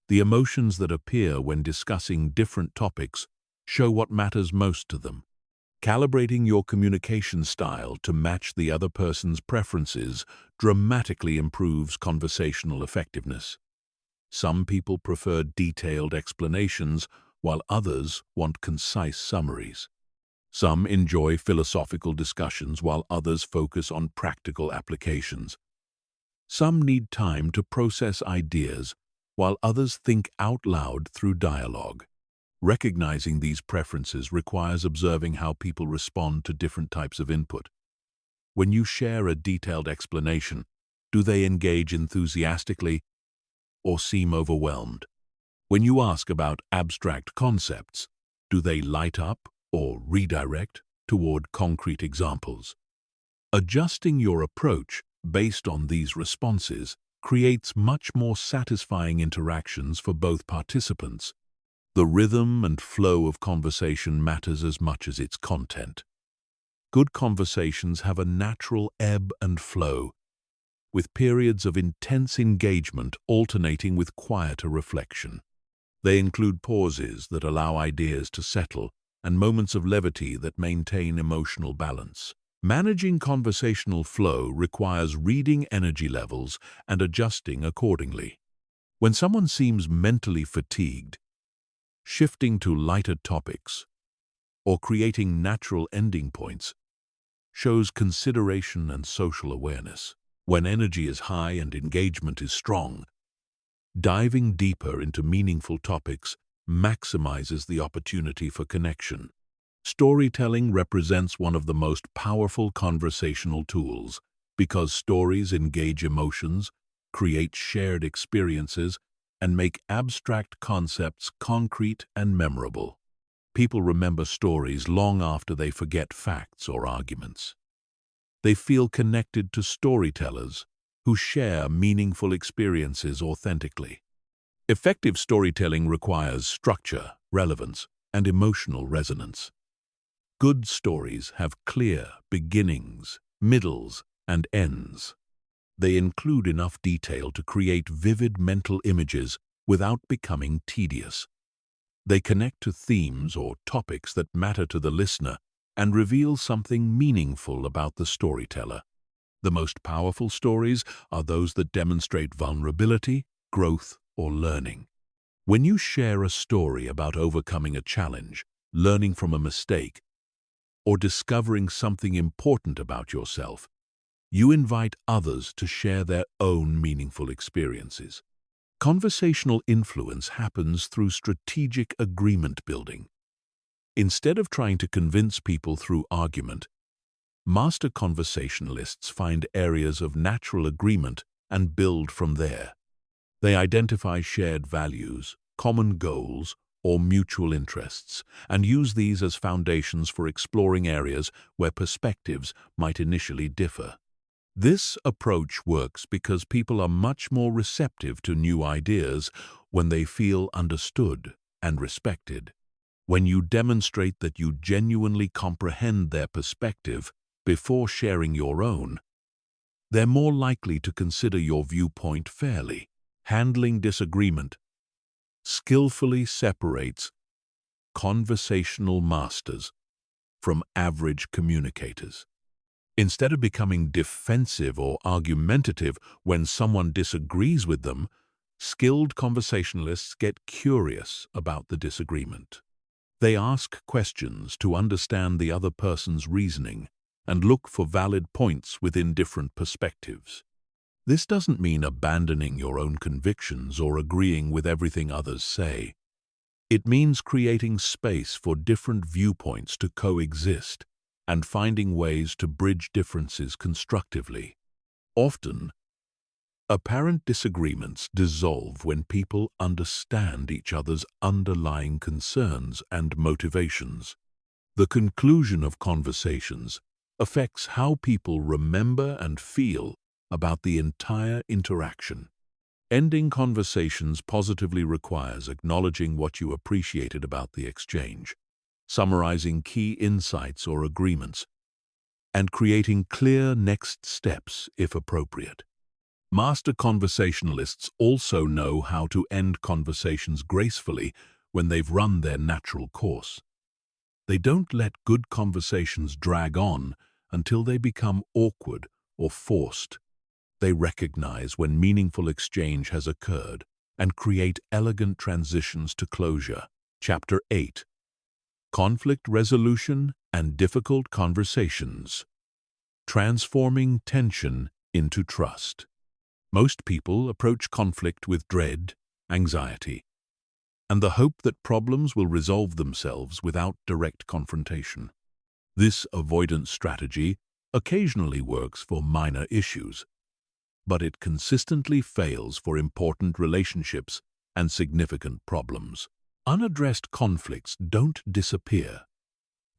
The emotions that appear when discussing different topics show what matters most to them. Calibrating your communication style to match the other person's preferences dramatically improves conversational effectiveness. Some people prefer detailed explanations, while others want concise summaries. Some enjoy philosophical discussions, while others focus on practical applications. Some need time to process ideas, while others think out loud through dialogue. Recognizing these preferences requires observing how people respond to different types of input. When you share a detailed explanation, do they engage enthusiastically or seem overwhelmed? When you ask about abstract concepts, do they light up or redirect toward concrete examples? Adjusting your approach based on these responses creates much more satisfying interactions for both participants. The rhythm and flow of conversation matters as much as its content. Good conversations have a natural ebb and flow, with periods of intense engagement alternating with quieter reflection. They include pauses that allow ideas to settle and moments of levity that maintain emotional balance. Managing conversational flow requires reading energy levels and adjusting accordingly. When someone seems mentally fatigued, shifting to lighter topics or creating natural ending points shows consideration and social awareness. When energy is high and engagement is strong, diving deeper into meaningful topics maximizes the opportunity for connection. Storytelling represents one of the most powerful conversational tools because stories engage emotions, create shared experiences, and make abstract concepts concrete and memorable. People remember stories long after they forget facts or arguments. They feel connected to storytellers who share meaningful experiences authentically. Effective storytelling requires structure, relevance, and emotional resonance. Good stories have clear beginnings, middles, and ends. They include enough detail to create vivid mental images without becoming tedious. They connect to themes or topics that matter to the listener and reveal something meaningful about the storyteller. The most powerful stories are those that demonstrate vulnerability, growth, or learning. When you share a story about overcoming a challenge, learning from a mistake, or discovering something important about yourself, you invite others to share their own meaningful experiences. Conversational influence happens through strategic agreement building. Instead of trying to convince people through argument, master conversationalists find areas of natural agreement and build from there. They identify shared values, common goals, or mutual interests, and use these as foundations for exploring areas where perspectives might initially differ. This approach works because people are much more receptive to new ideas when they feel understood and respected. When you demonstrate that you genuinely comprehend their perspective before sharing your own, they're more likely to consider your viewpoint fairly. Handling disagreement skillfully separates conversational masters from average communicators. Instead of becoming defensive or argumentative when someone disagrees with them, skilled conversationalists get curious about the disagreement. They ask questions to understand the other person's reasoning and look for valid points within different perspectives. This doesn't mean abandoning your own convictions or agreeing with everything others say. It means creating space for different viewpoints to coexist and finding ways to bridge differences constructively. Often, apparent disagreements dissolve when people understand each other's underlying concerns and motivations. The conclusion of conversations affects how people remember and feel about the entire interaction. Ending conversations positively requires acknowledging what you appreciated about the exchange, summarizing key insights or agreements, and creating clear next steps if appropriate. Master conversationalists also know how to end conversations gracefully when they've run their natural course. They don't let good conversations drag on until they become awkward or forced. They recognize when meaningful exchange has occurred and create elegant transitions to closure. Chapter 8. Conflict Resolution and Difficult Conversations. Transforming Tension into Trust. Most people approach conflict with dread, anxiety, and the hope that problems will resolve themselves without direct confrontation. This avoidance strategy occasionally works for minor issues, but it consistently fails for important relationships and significant problems. Unaddressed conflicts don't disappear.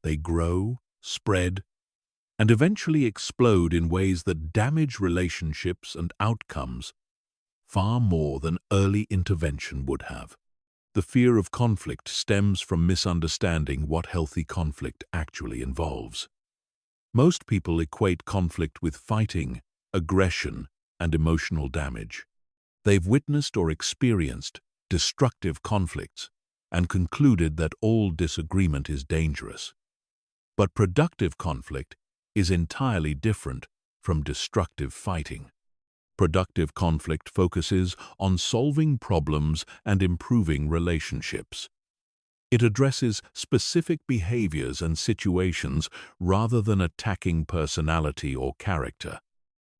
They grow, spread, and eventually explode in ways that damage relationships and outcomes far more than early intervention would have. The fear of conflict stems from misunderstanding what healthy conflict actually involves. Most people equate conflict with fighting, aggression, and emotional damage. They've witnessed or experienced destructive conflicts and concluded that all disagreement is dangerous. But productive conflict is entirely different from destructive fighting. Productive conflict focuses on solving problems and improving relationships. It addresses specific behaviors and situations rather than attacking personality or character.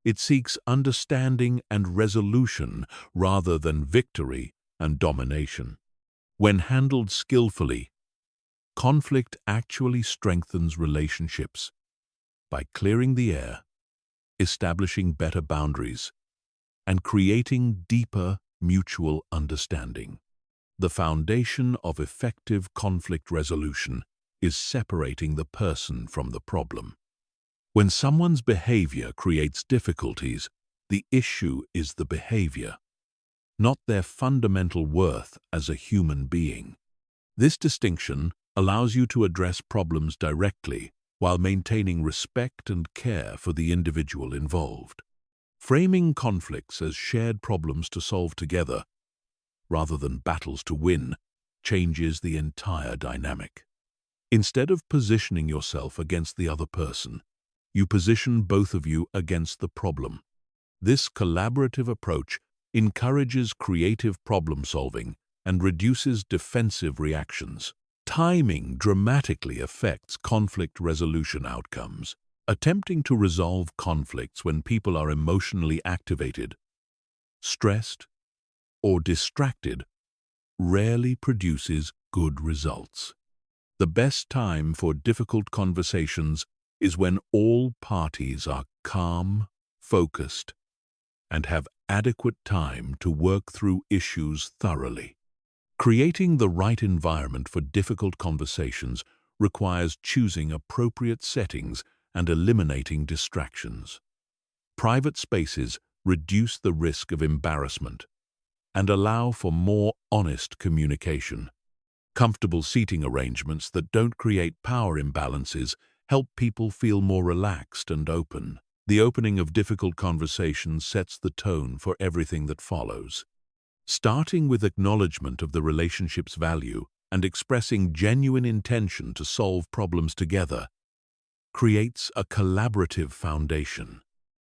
It seeks understanding and resolution rather than victory and domination. When handled skillfully, conflict actually strengthens relationships by clearing the air, establishing better boundaries, and creating deeper mutual understanding. The foundation of effective conflict resolution is separating the person from the problem. When someone's behavior creates difficulties, the issue is the behavior, not their fundamental worth as a human being. This distinction allows you to address problems directly while maintaining respect and care for the individual involved. Framing conflicts as shared problems to solve together, rather than battles to win, changes the entire dynamic. Instead of positioning yourself against the other person, you position both of you against the problem. This collaborative approach encourages creative problem-solving and reduces defensive reactions. Timing dramatically affects conflict resolution outcomes. Attempting to resolve conflicts when people are emotionally activated, stressed, or distracted rarely produces good results. The best time for difficult conversations is when all parties are calm, focused, and have adequate time to work through issues thoroughly. Creating the right environment for difficult conversations requires choosing appropriate settings and eliminating distractions. Private spaces reduce the risk of embarrassment and allow for more honest communication. Comfortable seating arrangements that don't create power imbalances help people feel more relaxed and open. The opening of difficult conversations sets the tone for everything that follows. Starting with acknowledgement of the relationship's value and expressing genuine intention to solve problems together creates a collaborative foundation.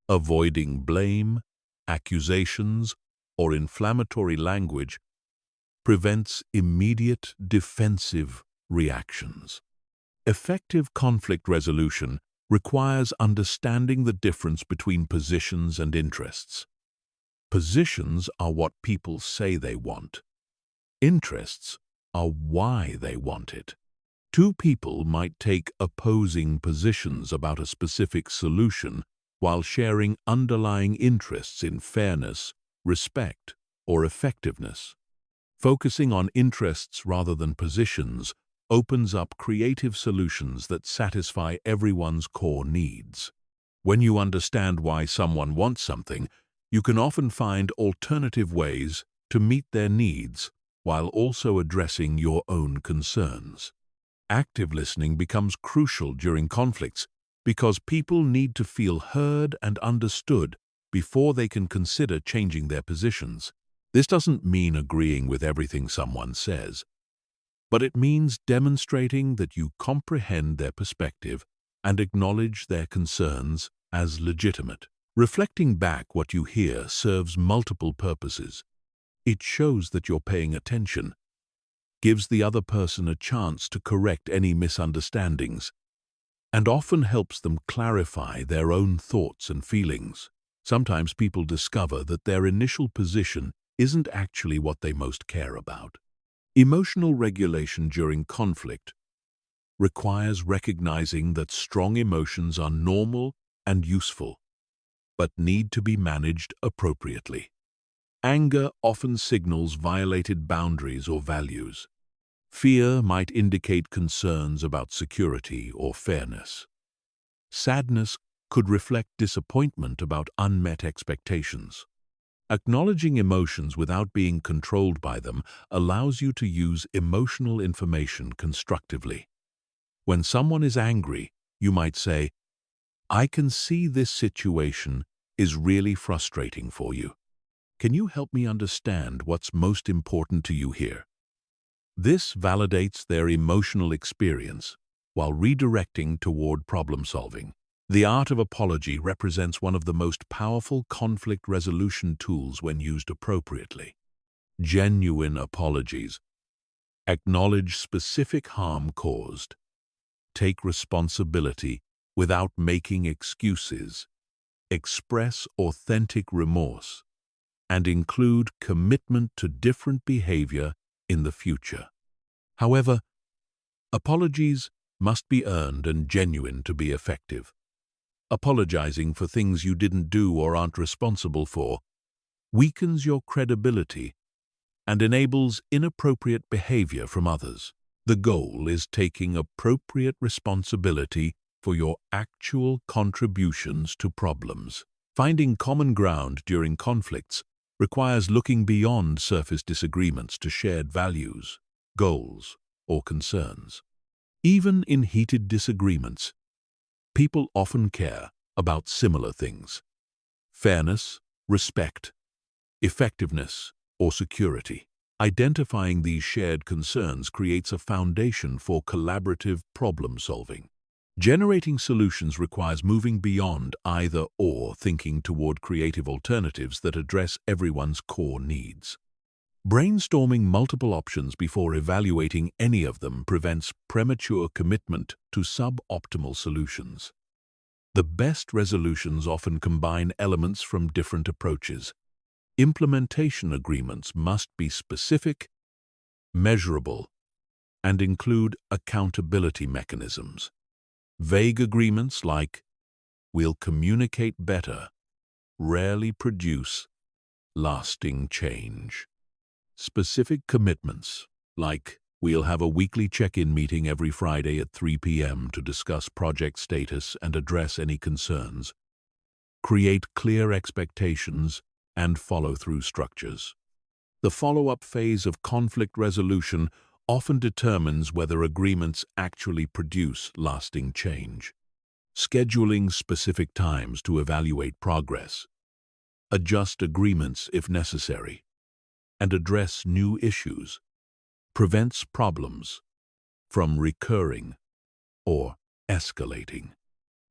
Avoiding blame, accusations, or inflammatory language prevents immediate defensive reactions. Effective conflict resolution requires understanding the difference between positions and interests. Positions are what people say they want. Interests are why they want it. Two people might take opposing positions about a specific solution while sharing underlying interests in fairness, respect, or effectiveness. Focusing on interests rather than positions opens up creative solutions that satisfy everyone's core needs. When you understand why someone wants something, you can often find alternative ways to meet their needs while also addressing your own concerns. Active listening becomes crucial during conflicts because people need to feel heard and understood before they can consider changing their positions. This doesn't mean agreeing with everything someone says, but it means demonstrating that you comprehend their perspective and acknowledge their concerns as legitimate. Reflecting back what you hear serves multiple purposes. It shows that you're paying attention, gives the other person a chance to correct any misunderstandings, and often helps them clarify their own thoughts and feelings. Sometimes people discover that their initial position isn't actually what they most care about. Emotional regulation during conflict requires recognizing that strong emotions are normal and useful, but need to be managed appropriately. Anger often signals violated boundaries or values. Fear might indicate concerns about security or fairness. Sadness could reflect disappointment about unmet expectations. Acknowledging emotions without being controlled by them allows you to use emotional information constructively. When someone is angry, you might say, "I can see this situation is really frustrating for you. Can you help me understand what's most important to you here?" This validates their emotional experience while redirecting toward problem solving. The art of apology represents one of the most powerful conflict resolution tools when used appropriately. Genuine apologies acknowledge specific harm caused, take responsibility without making excuses, express authentic remorse, and include commitment to different behavior in the future. However, apologies must be earned and genuine to be effective. Apologizing for things you didn't do or aren't responsible for weakens your credibility and enables inappropriate behavior from others. The goal is taking appropriate responsibility for your actual contributions to problems. Finding common ground during conflicts requires looking beyond surface disagreements to shared values, goals, or concerns. Even in heated disagreements, people often care about similar things: fairness, respect, effectiveness, or security. Identifying these shared concerns creates a foundation for collaborative problem-solving. Generating solutions requires moving beyond either-or thinking toward creative alternatives that address everyone's core needs. Brainstorming multiple options before evaluating any of them prevents premature commitment to suboptimal solutions. The best resolutions often combine elements from different approaches. Implementation agreements must be specific, measurable, and include accountability mechanisms. Vague agreements like "we'll communicate better" rarely produce lasting change. Specific commitments like "we'll have a weekly check-in meeting every Friday at 3 p.m. to discuss project status and address any concerns" create clear expectations and follow-through structures. The follow-up phase of conflict resolution often determines whether agreements actually produce lasting change. Scheduling specific times to evaluate progress, adjust agreements if necessary, and address new issues prevents problems from recurring or escalating.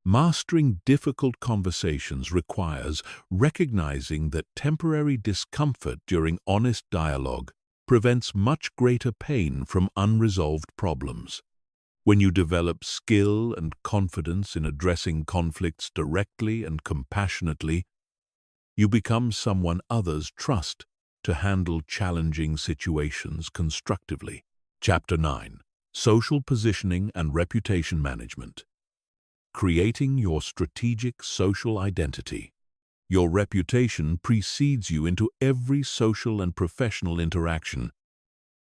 Mastering difficult conversations requires recognizing that temporary discomfort during honest dialogue prevents much greater pain from unresolved problems. When you develop skill and confidence in addressing conflicts directly and compassionately, you become someone others trust to handle challenging situations constructively. Chapter 9. Social Positioning and Reputation Management. Creating your strategic social identity. Your reputation precedes you into every social and professional interaction,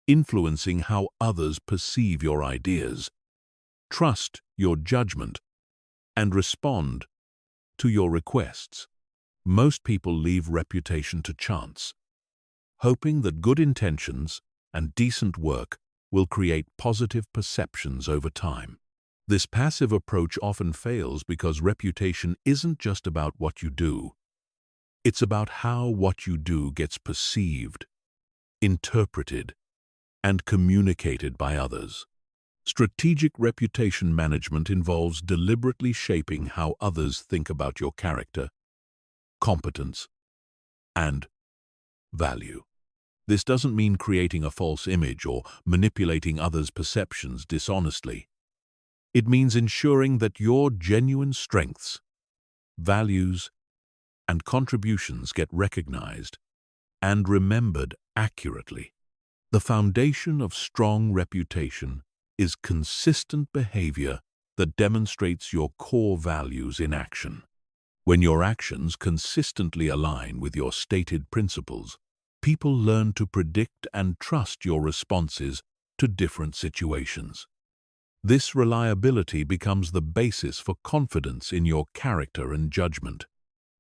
influencing how others perceive your ideas, trust your judgment, and respond to your requests. Most people leave reputation to chance, hoping that good intentions and decent work will create positive perceptions over time. This passive approach often fails because reputation isn't just about what you do. It's about how what you do gets perceived, interpreted, and communicated by others. Strategic reputation management involves deliberately shaping how others think about your character, competence, and value. This doesn't mean creating a false image or manipulating others' perceptions dishonestly. It means ensuring that your genuine strengths, values, and contributions get recognized and remembered accurately. The foundation of strong reputation is consistent behavior that demonstrates your core values in action. When your actions consistently align with your stated principles, people learn to predict and trust your responses to different situations. This reliability becomes the basis for confidence in your character and judgment.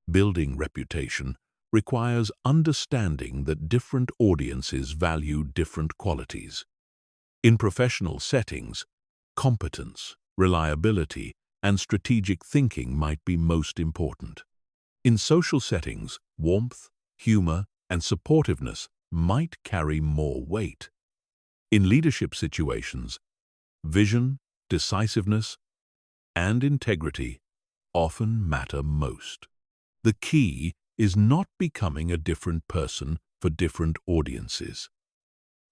Building reputation requires understanding that different audiences value different qualities. In professional settings, competence, reliability, and strategic thinking might be most important. In social settings, warmth, humor, and supportiveness might carry more weight. In leadership situations, vision, decisiveness, and integrity often matter most. The key is not becoming a different person for different audiences,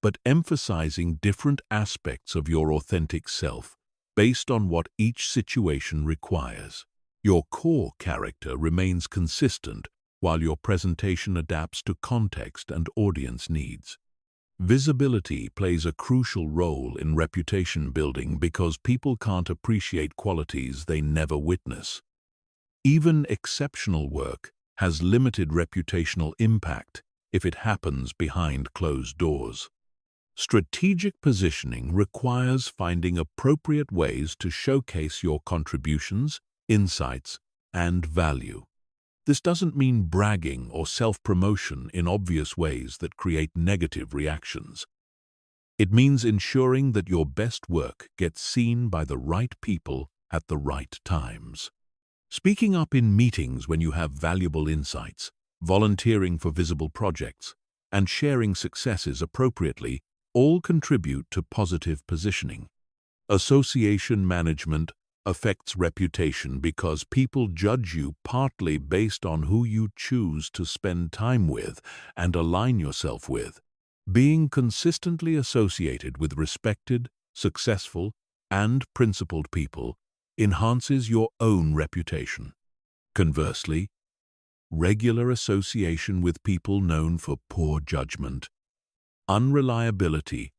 but emphasizing different aspects of your authentic self based on what each situation requires. Your core character remains consistent while your presentation adapts to context and audience needs. Visibility plays a crucial role in reputation building because people can't appreciate qualities they never witness. Even exceptional work has limited reputational impact if it happens behind closed doors. Strategic positioning requires finding appropriate ways to showcase your contributions, insights, and value. This doesn't mean bragging or self-promotion in obvious ways that create negative reactions. It means ensuring that your best work gets seen by the right people at the right times. Speaking up in meetings when you have valuable insights, volunteering for visible projects, and sharing successes appropriately all contribute to positive positioning. Association management affects reputation because people judge you partly based on who you choose to spend time with and align yourself with. Being consistently associated with respected, successful, and principled people enhances your own reputation. Conversely, regular association with people known for poor judgment, unreliability,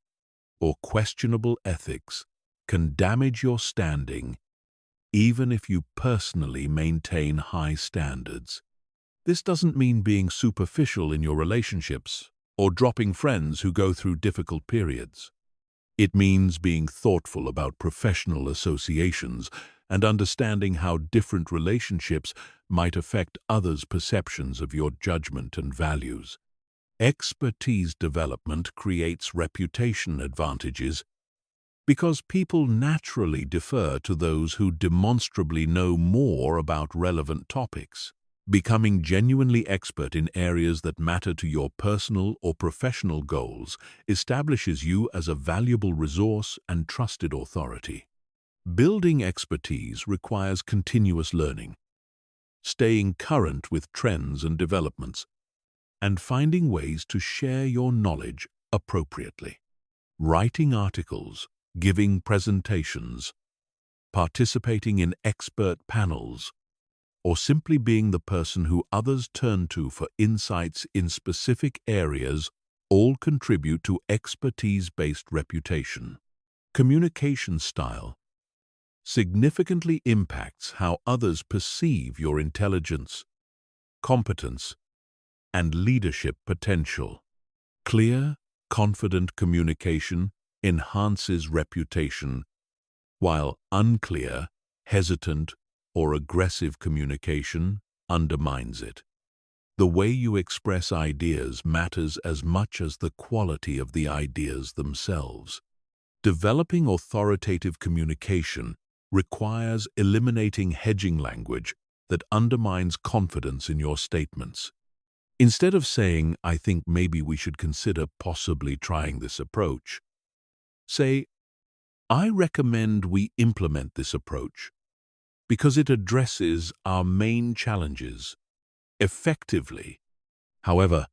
or questionable ethics can damage your standing even if you personally maintain high standards. This doesn't mean being superficial in your relationships or dropping friends who go through difficult periods. It means being thoughtful about professional associations and understanding how different relationships might affect others' perceptions of your judgment and values. Expertise development creates reputation advantages because people naturally defer to those who demonstrably know more about relevant topics. Becoming genuinely expert in areas that matter to your personal or professional goals establishes you as a valuable resource and trusted authority. Building expertise requires continuous learning, staying current with trends and developments, and finding ways to share your knowledge appropriately. Writing articles, giving presentations, participating in expert panels, or simply being the person who others turn to for insights in specific areas all contribute to expertise-based reputation. Communication style significantly impacts how others perceive your intelligence, competence, and leadership potential. Clear, confident communication enhances reputation, while unclear, hesitant, or aggressive communication undermines it. The way you express ideas matters as much as the quality of the ideas themselves. Developing authoritative communication requires eliminating hedging language that undermines confidence in your statements. Instead of saying, "I think maybe we should consider possibly trying this approach," say, "I recommend we implement this approach because it addresses our main challenges effectively." However,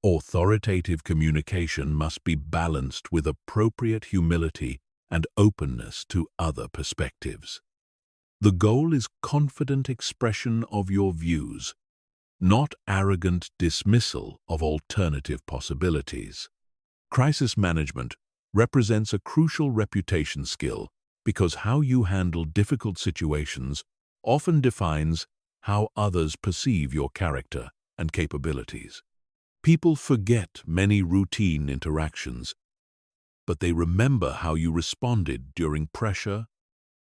authoritative communication must be balanced with appropriate humility and openness to other perspectives. The goal is confident expression of your views, not arrogant dismissal of alternative possibilities. Crisis management represents a crucial reputation skill because how you handle difficult situations often defines how others perceive your character and capabilities. People forget many routine interactions, but they remember how you responded during pressure,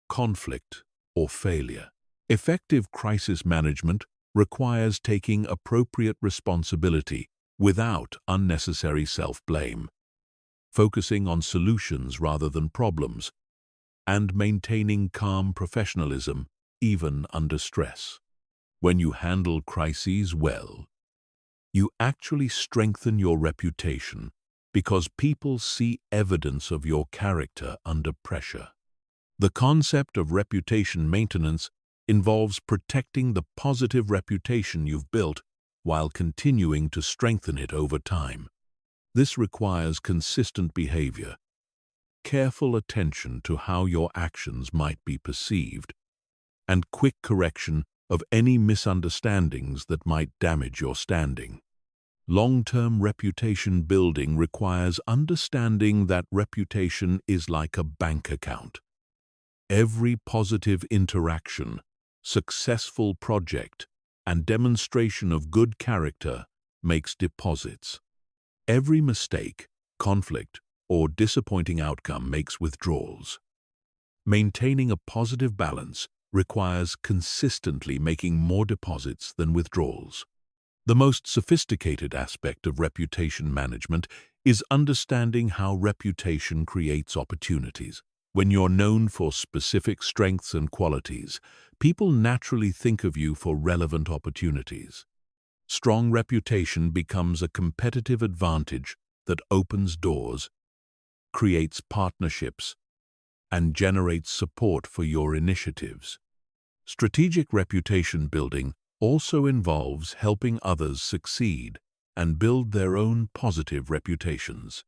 conflict, or failure. Effective crisis management requires taking appropriate responsibility without unnecessary self-blame, focusing on solutions rather than problems, and maintaining calm professionalism even under stress. When you handle crises well, you actually strengthen your reputation because people see evidence of your character under pressure. The concept of reputation maintenance involves protecting the positive reputation you've built while continuing to strengthen it over time. This requires consistent behavior, careful attention to how your actions might be perceived, and quick correction of any misunderstandings that might damage your standing. Long-term reputation building requires understanding that reputation is like a bank account. Every positive interaction, successful project, and demonstration of good character makes deposits. Every mistake, conflict, or disappointing outcome makes withdrawals. Maintaining a positive balance requires consistently making more deposits than withdrawals. The most sophisticated aspect of reputation management is understanding how reputation creates opportunities. When you're known for specific strengths and qualities, people naturally think of you for relevant opportunities. Strong reputation becomes a competitive advantage that opens doors, creates partnerships, and generates support for your initiatives. Strategic reputation building also involves helping others succeed and build their own positive reputations.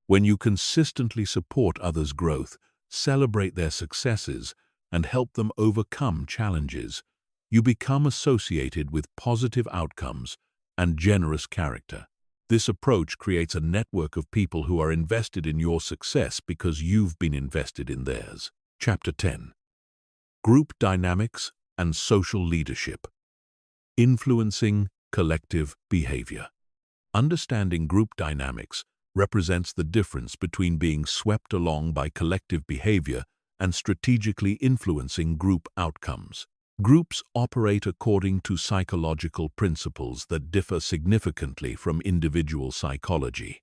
When you consistently support others' growth, celebrate their successes, and help them overcome challenges, you become associated with positive outcomes and generous character. This approach creates a network of people who are invested in your success because you've been invested in theirs. Chapter 10. Group Dynamics and Social Leadership. Influencing collective behavior. Understanding group dynamics represents the difference between being swept along by collective behavior and strategically influencing group outcomes. Groups operate according to psychological principles that differ significantly from individual psychology.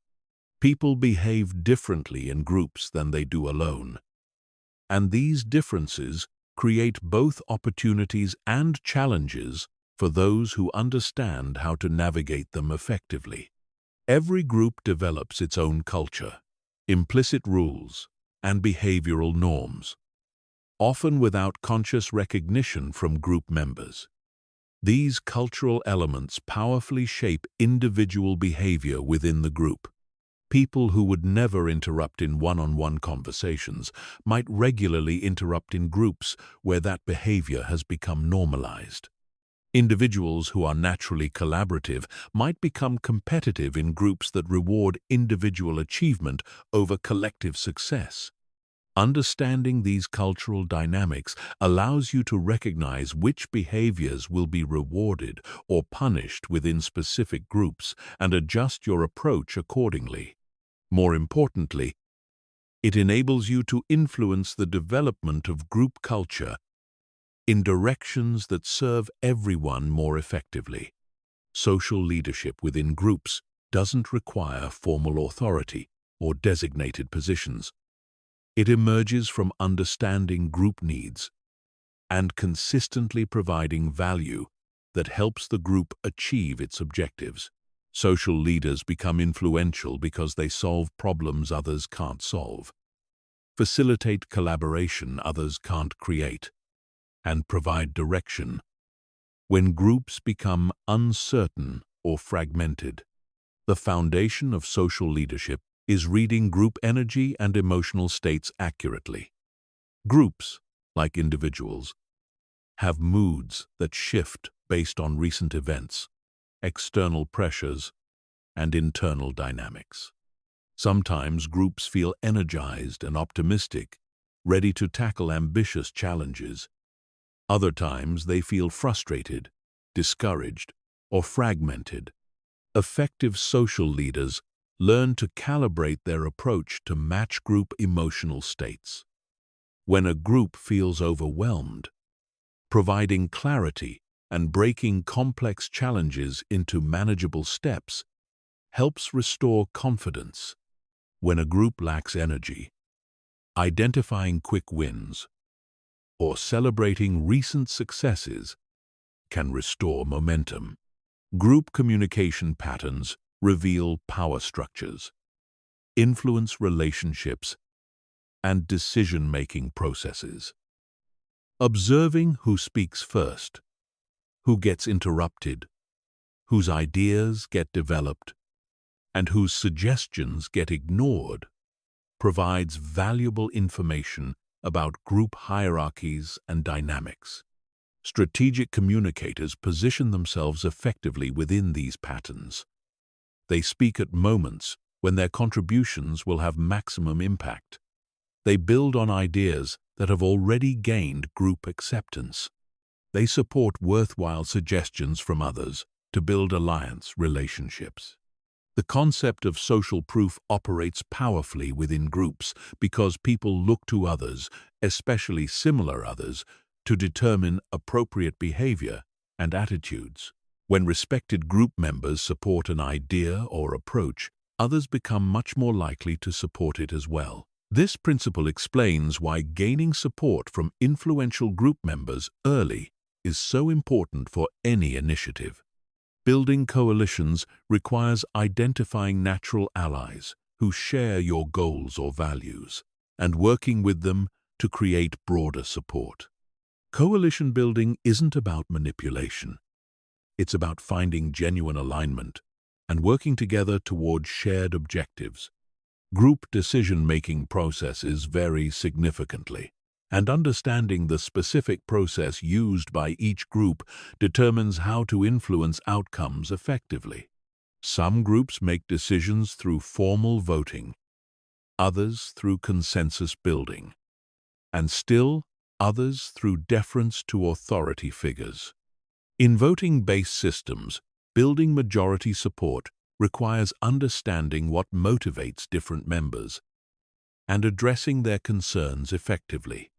People behave differently in groups than they do alone, and these differences create both opportunities and challenges for those who understand how to navigate them effectively. Every group develops its own culture, implicit rules, and behavioral norms, often without conscious recognition from group members. These cultural elements powerfully shape individual behavior within the group. People who would never interrupt in one-on-one conversations might regularly interrupt in groups where that behavior has become normalized. Individuals who are naturally collaborative might become competitive in groups that reward individual achievement over collective success. Understanding these cultural dynamics allows you to recognize which behaviors will be rewarded or punished within specific groups and adjust your approach accordingly. More importantly, it enables you to influence the development of group culture in directions that serve everyone more effectively. Social leadership within groups doesn't require formal authority or designated positions. It emerges from understanding group needs and consistently providing value that helps the group achieve its objectives. Social leaders become influential because they solve problems others can't solve, facilitate collaboration others can't create, and provide direction when groups become uncertain or fragmented. The foundation of social leadership is reading group energy and emotional states accurately. Groups, like individuals, have moods that shift based on recent events, external pressures, and internal dynamics. Sometimes groups feel energized and optimistic, ready to tackle ambitious challenges. Other times they feel frustrated, discouraged, or fragmented. Effective social leaders learn to calibrate their approach to match group emotional states. When a group feels overwhelmed, providing clarity and breaking complex challenges into manageable steps helps restore confidence. When a group lacks energy, identifying quick wins or celebrating recent successes can restore momentum. Group communication patterns reveal power structures, influence relationships, and decision-making processes. Observing who speaks first, who gets interrupted, whose ideas get developed, and whose suggestions get ignored provides valuable information about group hierarchies and dynamics. Strategic communicators position themselves effectively within these patterns. They speak at moments when their contributions will have maximum impact. They build on ideas that have already gained group acceptance. They support worthwhile suggestions from others to build alliance relationships. The concept of social proof operates powerfully within groups because people look to others, especially similar others, to determine appropriate behavior and attitudes. When respected group members support an idea or approach, others become much more likely to support it as well. This principle explains why gaining support from influential group members early is so important for any initiative. Building coalitions requires identifying natural allies who share your goals or values and working with them to create broader support. Coalition building isn't about manipulation. It's about finding genuine alignment and working together toward shared objectives. Group decision-making processes vary significantly, and understanding the specific process used by each group determines how to influence outcomes effectively. Some groups make decisions through formal voting, others through consensus building, and still others through deference to authority figures. In voting-based systems, building majority support requires understanding what motivates different members and addressing their concerns effectively.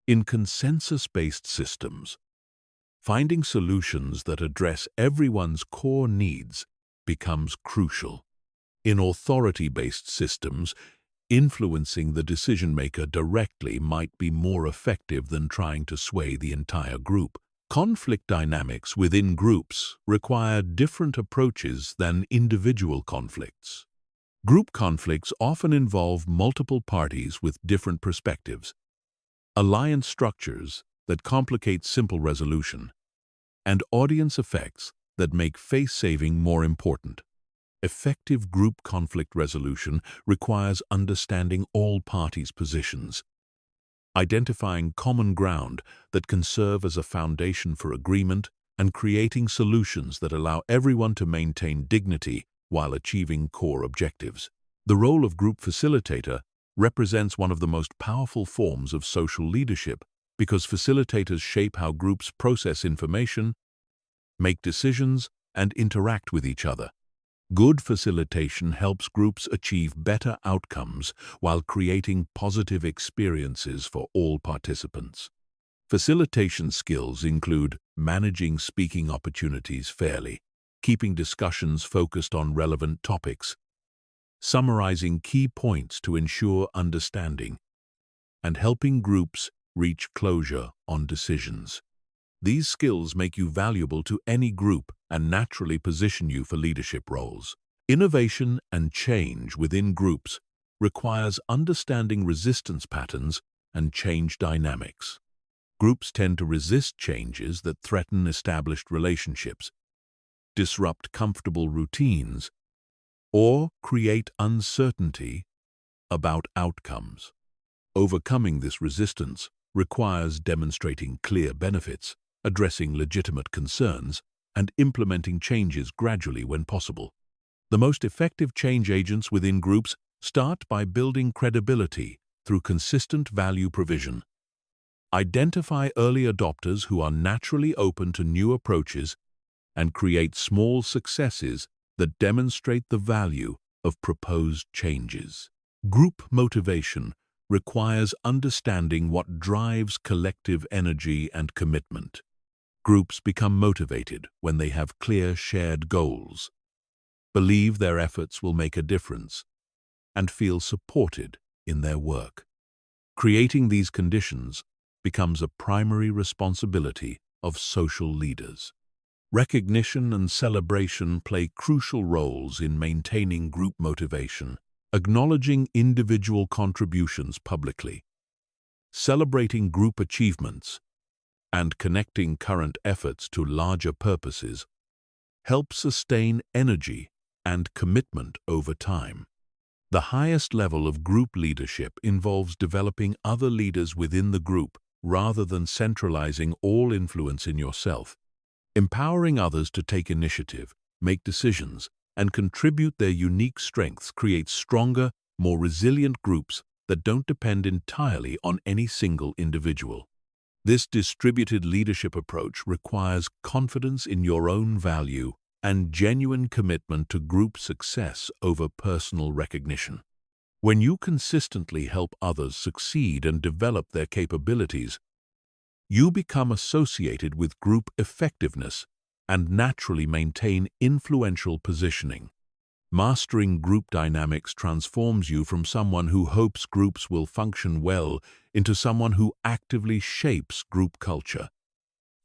In consensus-based systems, finding solutions that address everyone's core needs becomes crucial. In authority-based systems, influencing the decision-maker directly might be more effective than trying to sway the entire group. Conflict dynamics within groups require different approaches than individual conflicts. Group conflicts often involve multiple parties with different perspectives, alliance structures that complicate simple resolution, and audience effects that make face-saving more important. Effective group conflict resolution requires understanding all parties' positions, identifying common ground that can serve as a foundation for agreement, and creating solutions that allow everyone to maintain dignity while achieving core objectives. The role of group facilitator represents one of the most powerful forms of social leadership because facilitators shape how groups process information, make decisions, and interact with each other. Good facilitation helps groups achieve better outcomes while creating positive experiences for all participants. Facilitation skills include managing speaking opportunities fairly, keeping discussions focused on relevant topics, summarizing key points to ensure understanding, and helping groups reach closure on decisions. These skills make you valuable to any group and naturally position you for leadership roles. Innovation and change within groups requires understanding resistance patterns and change dynamics. Groups tend to resist changes that threaten established relationships, disrupt comfortable routines, or create uncertainty about outcomes. Overcoming this resistance requires demonstrating clear benefits, addressing legitimate concerns, and implementing changes gradually when possible. The most effective change agents within groups start by building credibility through consistent value provision. Identify early adopters who are naturally open to new approaches and create small successes that demonstrate the value of proposed changes. Group motivation requires understanding what drives collective energy and commitment. Groups become motivated when they have clear shared goals, believe their efforts will make a difference, and feel supported in their work. Creating these conditions becomes a primary responsibility of social leaders. Recognition and celebration play crucial roles in maintaining group motivation. Acknowledging individual contributions publicly, celebrating group achievements, and connecting current efforts to larger purposes help sustain energy and commitment over time. The highest level of group leadership involves developing other leaders within the group rather than centralizing all influence in yourself. Empowering others to take initiative, make decisions, and contribute their unique strengths creates stronger, more resilient groups that don't depend entirely on any single individual. This distributed leadership approach requires confidence in your own value and genuine commitment to group success over personal recognition. When you consistently help others succeed and develop their capabilities, you become associated with group effectiveness and naturally maintain influential positioning. Mastering group dynamics transforms you from someone who hopes groups will function well into someone who actively shapes group culture,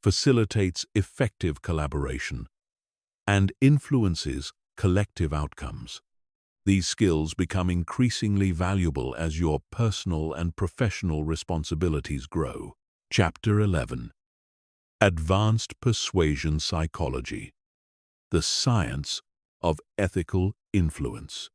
facilitates effective collaboration, and influences collective outcomes. These skills become increasingly valuable as your personal and professional responsibilities grow. Chapter 11. Advanced Persuasion Psychology. The Science of Ethical Influence.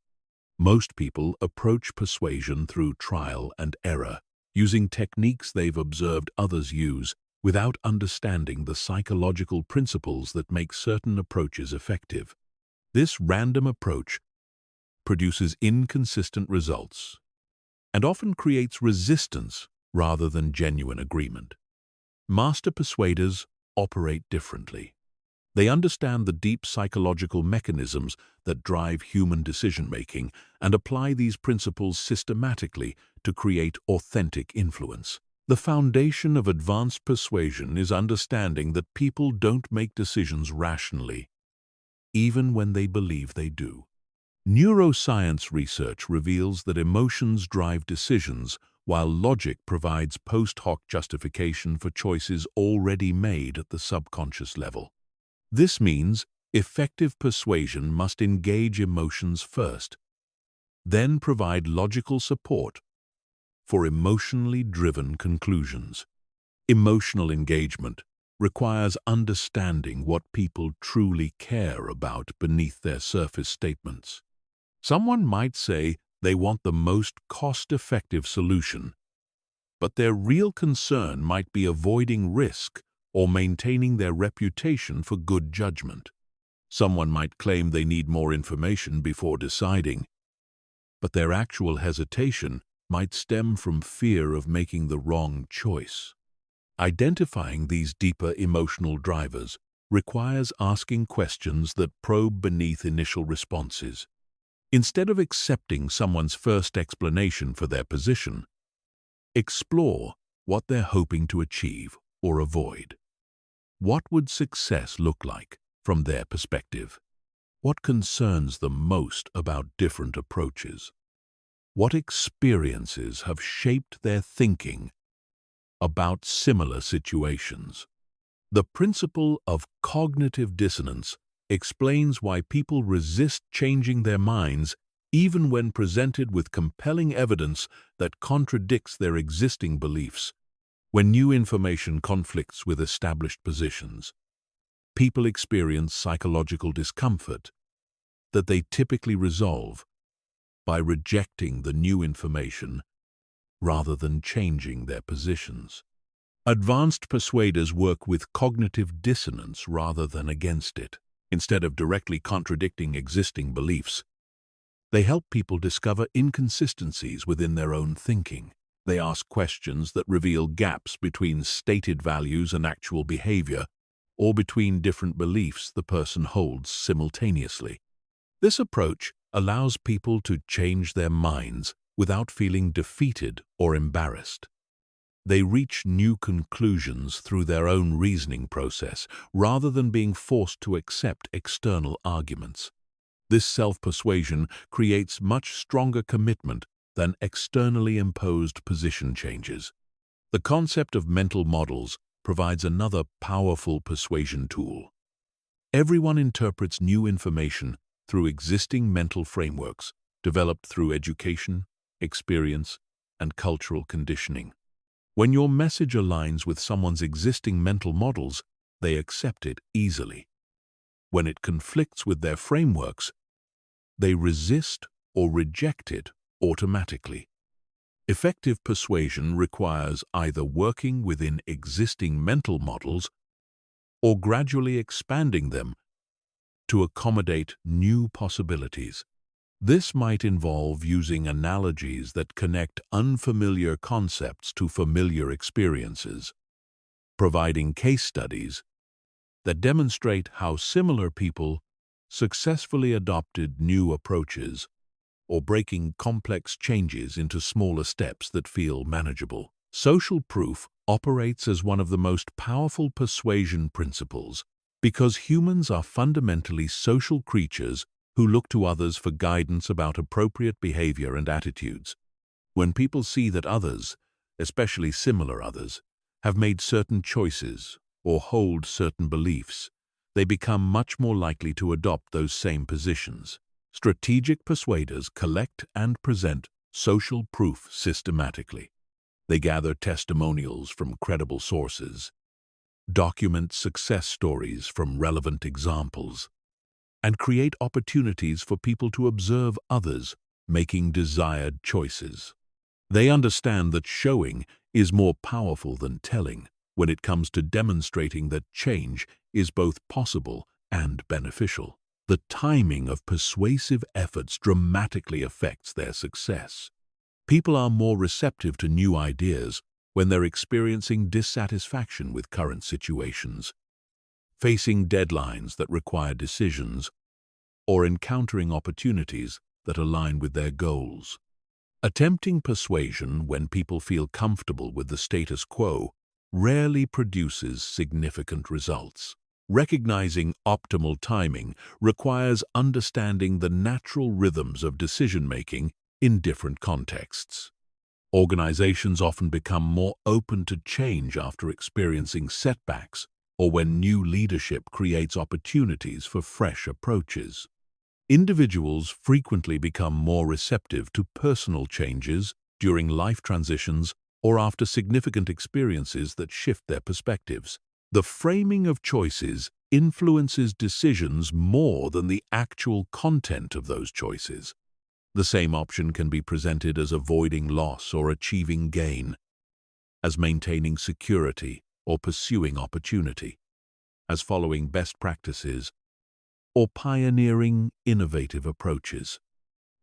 Most people approach persuasion through trial and error, using techniques they've observed others use without understanding the psychological principles that make certain approaches effective. This random approach produces inconsistent results and often creates resistance rather than genuine agreement. Master persuaders operate differently. They understand the deep psychological mechanisms that drive human decision-making and apply these principles systematically to create authentic influence. The foundation of advanced persuasion is understanding that people don't make decisions rationally, even when they believe they do. Neuroscience research reveals that emotions drive decisions, while logic provides post-hoc justification for choices already made at the subconscious level. This means effective persuasion must engage emotions first, then provide logical support for emotionally driven conclusions. Emotional engagement requires understanding what people truly care about beneath their surface statements. Someone might say they want the most cost-effective solution, but their real concern might be avoiding risk or maintaining their reputation for good judgment. Someone might claim they need more information before deciding, but their actual hesitation might stem from fear of making the wrong choice. Identifying these deeper emotional drivers requires asking questions that probe beneath initial responses. Instead of accepting someone's first explanation for their position, explore what they're hoping to achieve or avoid. What would success look like from their perspective? What concerns them most about different approaches? What experiences have shaped their thinking about similar situations? The principle of cognitive dissonance explains why people resist changing their minds even when presented with compelling evidence that contradicts their existing beliefs. When new information conflicts with established positions, people experience psychological discomfort that they typically resolve by rejecting the new information rather than changing their positions. Advanced persuaders work with cognitive dissonance rather than against it. Instead of directly contradicting existing beliefs, they help people discover inconsistencies within their own thinking. They ask questions that reveal gaps between stated values and actual behavior, or between different beliefs the person holds simultaneously. This approach allows people to change their minds without feeling defeated or embarrassed. They reach new conclusions through their own reasoning process rather than being forced to accept external arguments. This self-persuasion creates much stronger commitment than externally imposed position changes. The concept of mental models provides another powerful persuasion tool. Everyone interprets new information through existing mental frameworks developed through education, experience, and cultural conditioning. When your message aligns with someone's existing mental models, they accept it easily. When it conflicts with their frameworks, they resist or reject it automatically. Effective persuasion requires either working within existing mental models or gradually expanding them to accommodate new possibilities. This might involve using analogies that connect unfamiliar concepts to familiar experiences, providing case studies that demonstrate how similar people successfully adopted new approaches, or breaking complex changes into smaller steps that feel manageable. Social proof operates as one of the most powerful persuasion principles because humans are fundamentally social creatures who look to others for guidance about appropriate behavior and attitudes. When people see that others, especially similar others, have made certain choices or hold certain beliefs, they become much more likely to adopt those same positions. Strategic persuaders collect and present social proof systematically. They gather testimonials from credible sources, document success stories from relevant examples, and create opportunities for people to observe others making desired choices. They understand that showing is more powerful than telling when it comes to demonstrating that change is both possible and beneficial. The timing of persuasive efforts dramatically affects their success. People are more receptive to new ideas when they're experiencing dissatisfaction with current situations, facing deadlines that require decisions, or encountering opportunities that align with their goals. Attempting persuasion when people feel comfortable with the status quo rarely produces significant results. Recognizing optimal timing requires understanding the natural rhythms of decision-making in different contexts. Organizations often become more open to change after experiencing setbacks or when new leadership creates opportunities for fresh approaches. Individuals frequently become more receptive to personal changes during life transitions or after significant experiences that shift their perspectives. The framing of choices influences decisions more than the actual content of those choices. The same option can be presented as avoiding loss or achieving gain, as maintaining security or pursuing opportunity, as following best practices, or pioneering innovative approaches.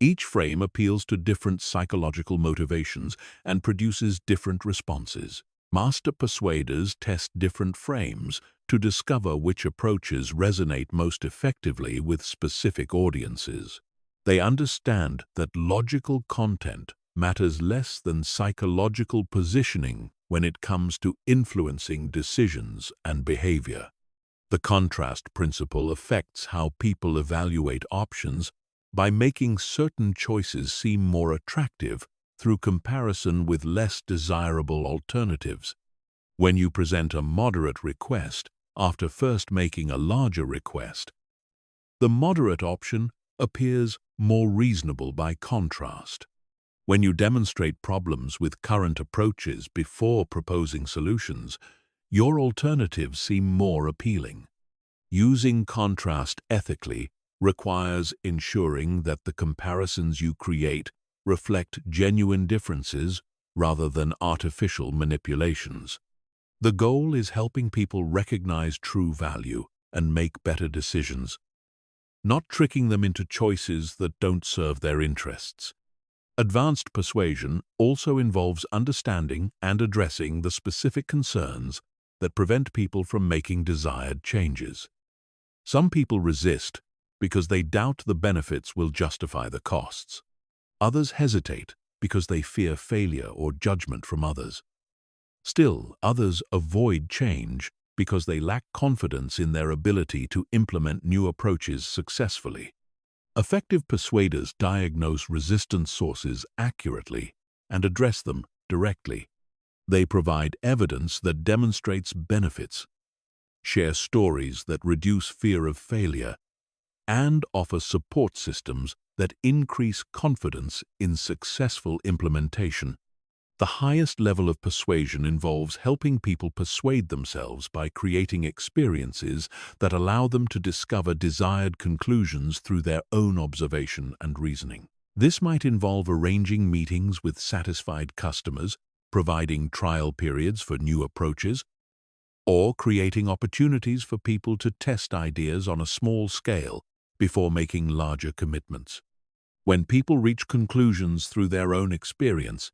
Each frame appeals to different psychological motivations and produces different responses. Master persuaders test different frames to discover which approaches resonate most effectively with specific audiences. They understand that logical content matters less than psychological positioning when it comes to influencing decisions and behavior. The contrast principle affects how people evaluate options by making certain choices seem more attractive through comparison with less desirable alternatives. When you present a moderate request after first making a larger request, the moderate option appears more reasonable by contrast. When you demonstrate problems with current approaches before proposing solutions, your alternatives seem more appealing. Using contrast ethically requires ensuring that the comparisons you create reflect genuine differences rather than artificial manipulations. The goal is helping people recognize true value and make better decisions, not tricking them into choices that don't serve their interests. Advanced persuasion also involves understanding and addressing the specific concerns that prevent people from making desired changes. Some people resist because they doubt the benefits will justify the costs. Others hesitate because they fear failure or judgment from others. Still, others avoid change because they lack confidence in their ability to implement new approaches successfully. Effective persuaders diagnose resistance sources accurately and address them directly. They provide evidence that demonstrates benefits, share stories that reduce fear of failure, and offer support systems that increase confidence in successful implementation. The highest level of persuasion involves helping people persuade themselves by creating experiences that allow them to discover desired conclusions through their own observation and reasoning. This might involve arranging meetings with satisfied customers, providing trial periods for new approaches, or creating opportunities for people to test ideas on a small scale before making larger commitments. When people reach conclusions through their own experience,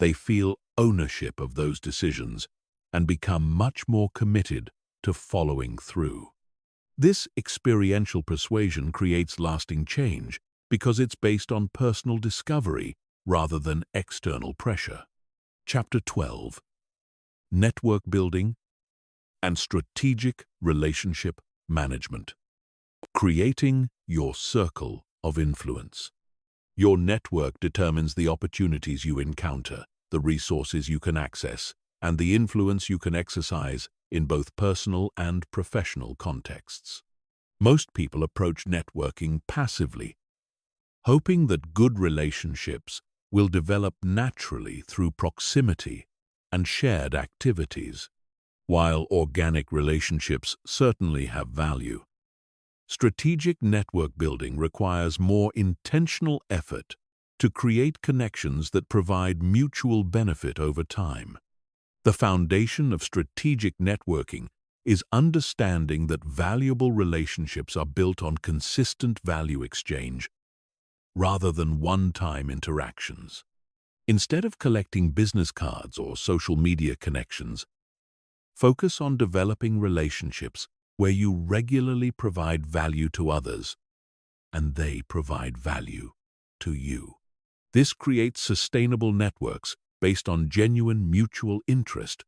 they feel ownership of those decisions and become much more committed to following through. This experiential persuasion creates lasting change because it's based on personal discovery rather than external pressure. Chapter 12. Network Building and Strategic Relationship Management. Creating your circle of influence. Your network determines the opportunities you encounter, the resources you can access, and the influence you can exercise in both personal and professional contexts. Most people approach networking passively, hoping that good relationships will develop naturally through proximity and shared activities. While organic relationships certainly have value, strategic network building requires more intentional effort to create connections that provide mutual benefit over time. The foundation of strategic networking is understanding that valuable relationships are built on consistent value exchange rather than one-time interactions. Instead of collecting business cards or social media connections, focus on developing relationships where you regularly provide value to others and they provide value to you. This creates sustainable networks based on genuine mutual interest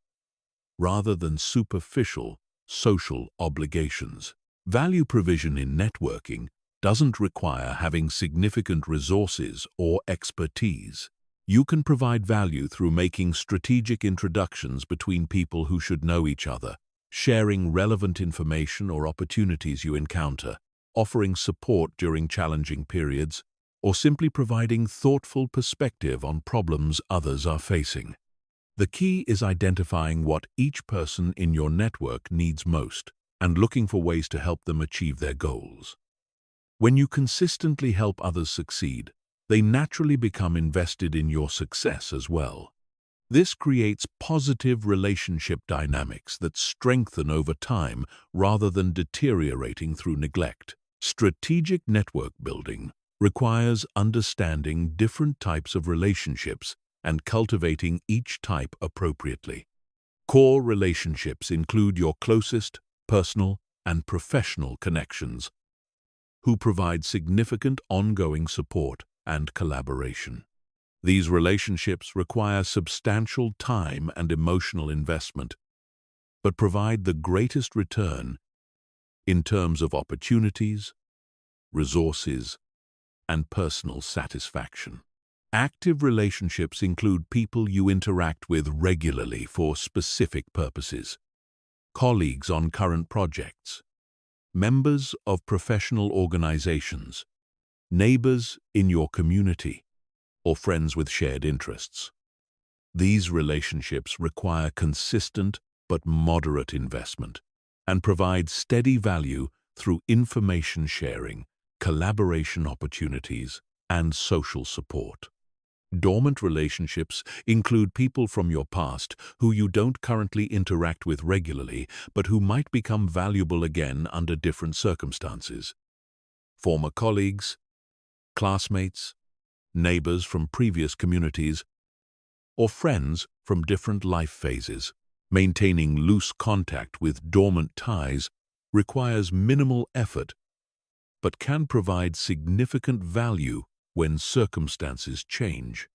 rather than superficial social obligations. Value provision in networking doesn't require having significant resources or expertise. You can provide value through making strategic introductions between people who should know each other, sharing relevant information or opportunities you encounter, offering support during challenging periods, or simply providing thoughtful perspective on problems others are facing. The key is identifying what each person in your network needs most and looking for ways to help them achieve their goals. When you consistently help others succeed, they naturally become invested in your success as well. This creates positive relationship dynamics that strengthen over time rather than deteriorating through neglect. Strategic network building requires understanding different types of relationships and cultivating each type appropriately. Core relationships include your closest personal and professional connections, who provide significant ongoing support and collaboration. These relationships require substantial time and emotional investment, but provide the greatest return in terms of opportunities, resources, and personal satisfaction. Active relationships include people you interact with regularly for specific purposes, colleagues on current projects, members of professional organizations, neighbors in your community, or friends with shared interests. These relationships require consistent but moderate investment and provide steady value through information sharing, collaboration opportunities, and social support. Dormant relationships include people from your past who you don't currently interact with regularly, but who might become valuable again under different circumstances. Former colleagues, classmates, neighbors from previous communities, or friends from different life phases. Maintaining loose contact with dormant ties requires minimal effort, but can provide significant value when circumstances change.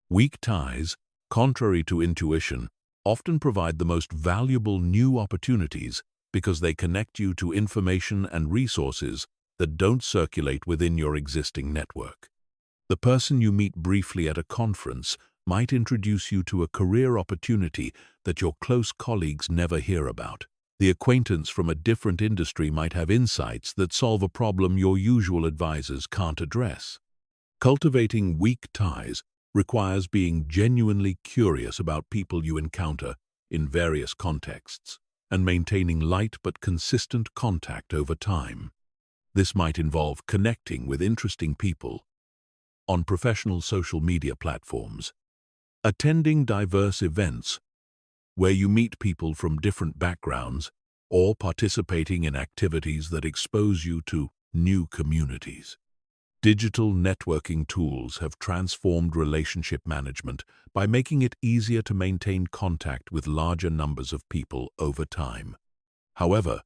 Weak ties, contrary to intuition, often provide the most valuable new opportunities because they connect you to information and resources that don't circulate within your existing network. The person you meet briefly at a conference might introduce you to a career opportunity that your close colleagues never hear about. The acquaintance from a different industry might have insights that solve a problem your usual advisors can't address. Cultivating weak ties requires being genuinely curious about people you encounter in various contexts and maintaining light but consistent contact over time. This might involve connecting with interesting people on professional social media platforms, attending diverse events where you meet people from different backgrounds, or participating in activities that expose you to new communities. Digital networking tools have transformed relationship management by making it easier to maintain contact with larger numbers of people over time. However,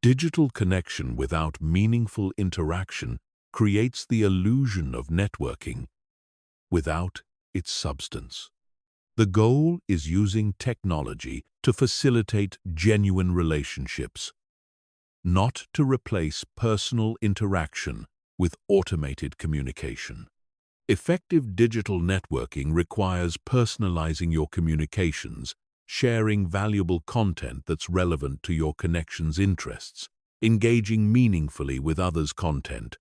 digital connection without meaningful interaction creates the illusion of networking without its substance. The goal is using technology to facilitate genuine relationships, not to replace personal interaction with automated communication. Effective digital networking requires personalizing your communications, sharing valuable content that's relevant to your connection's interests, engaging meaningfully with others' content,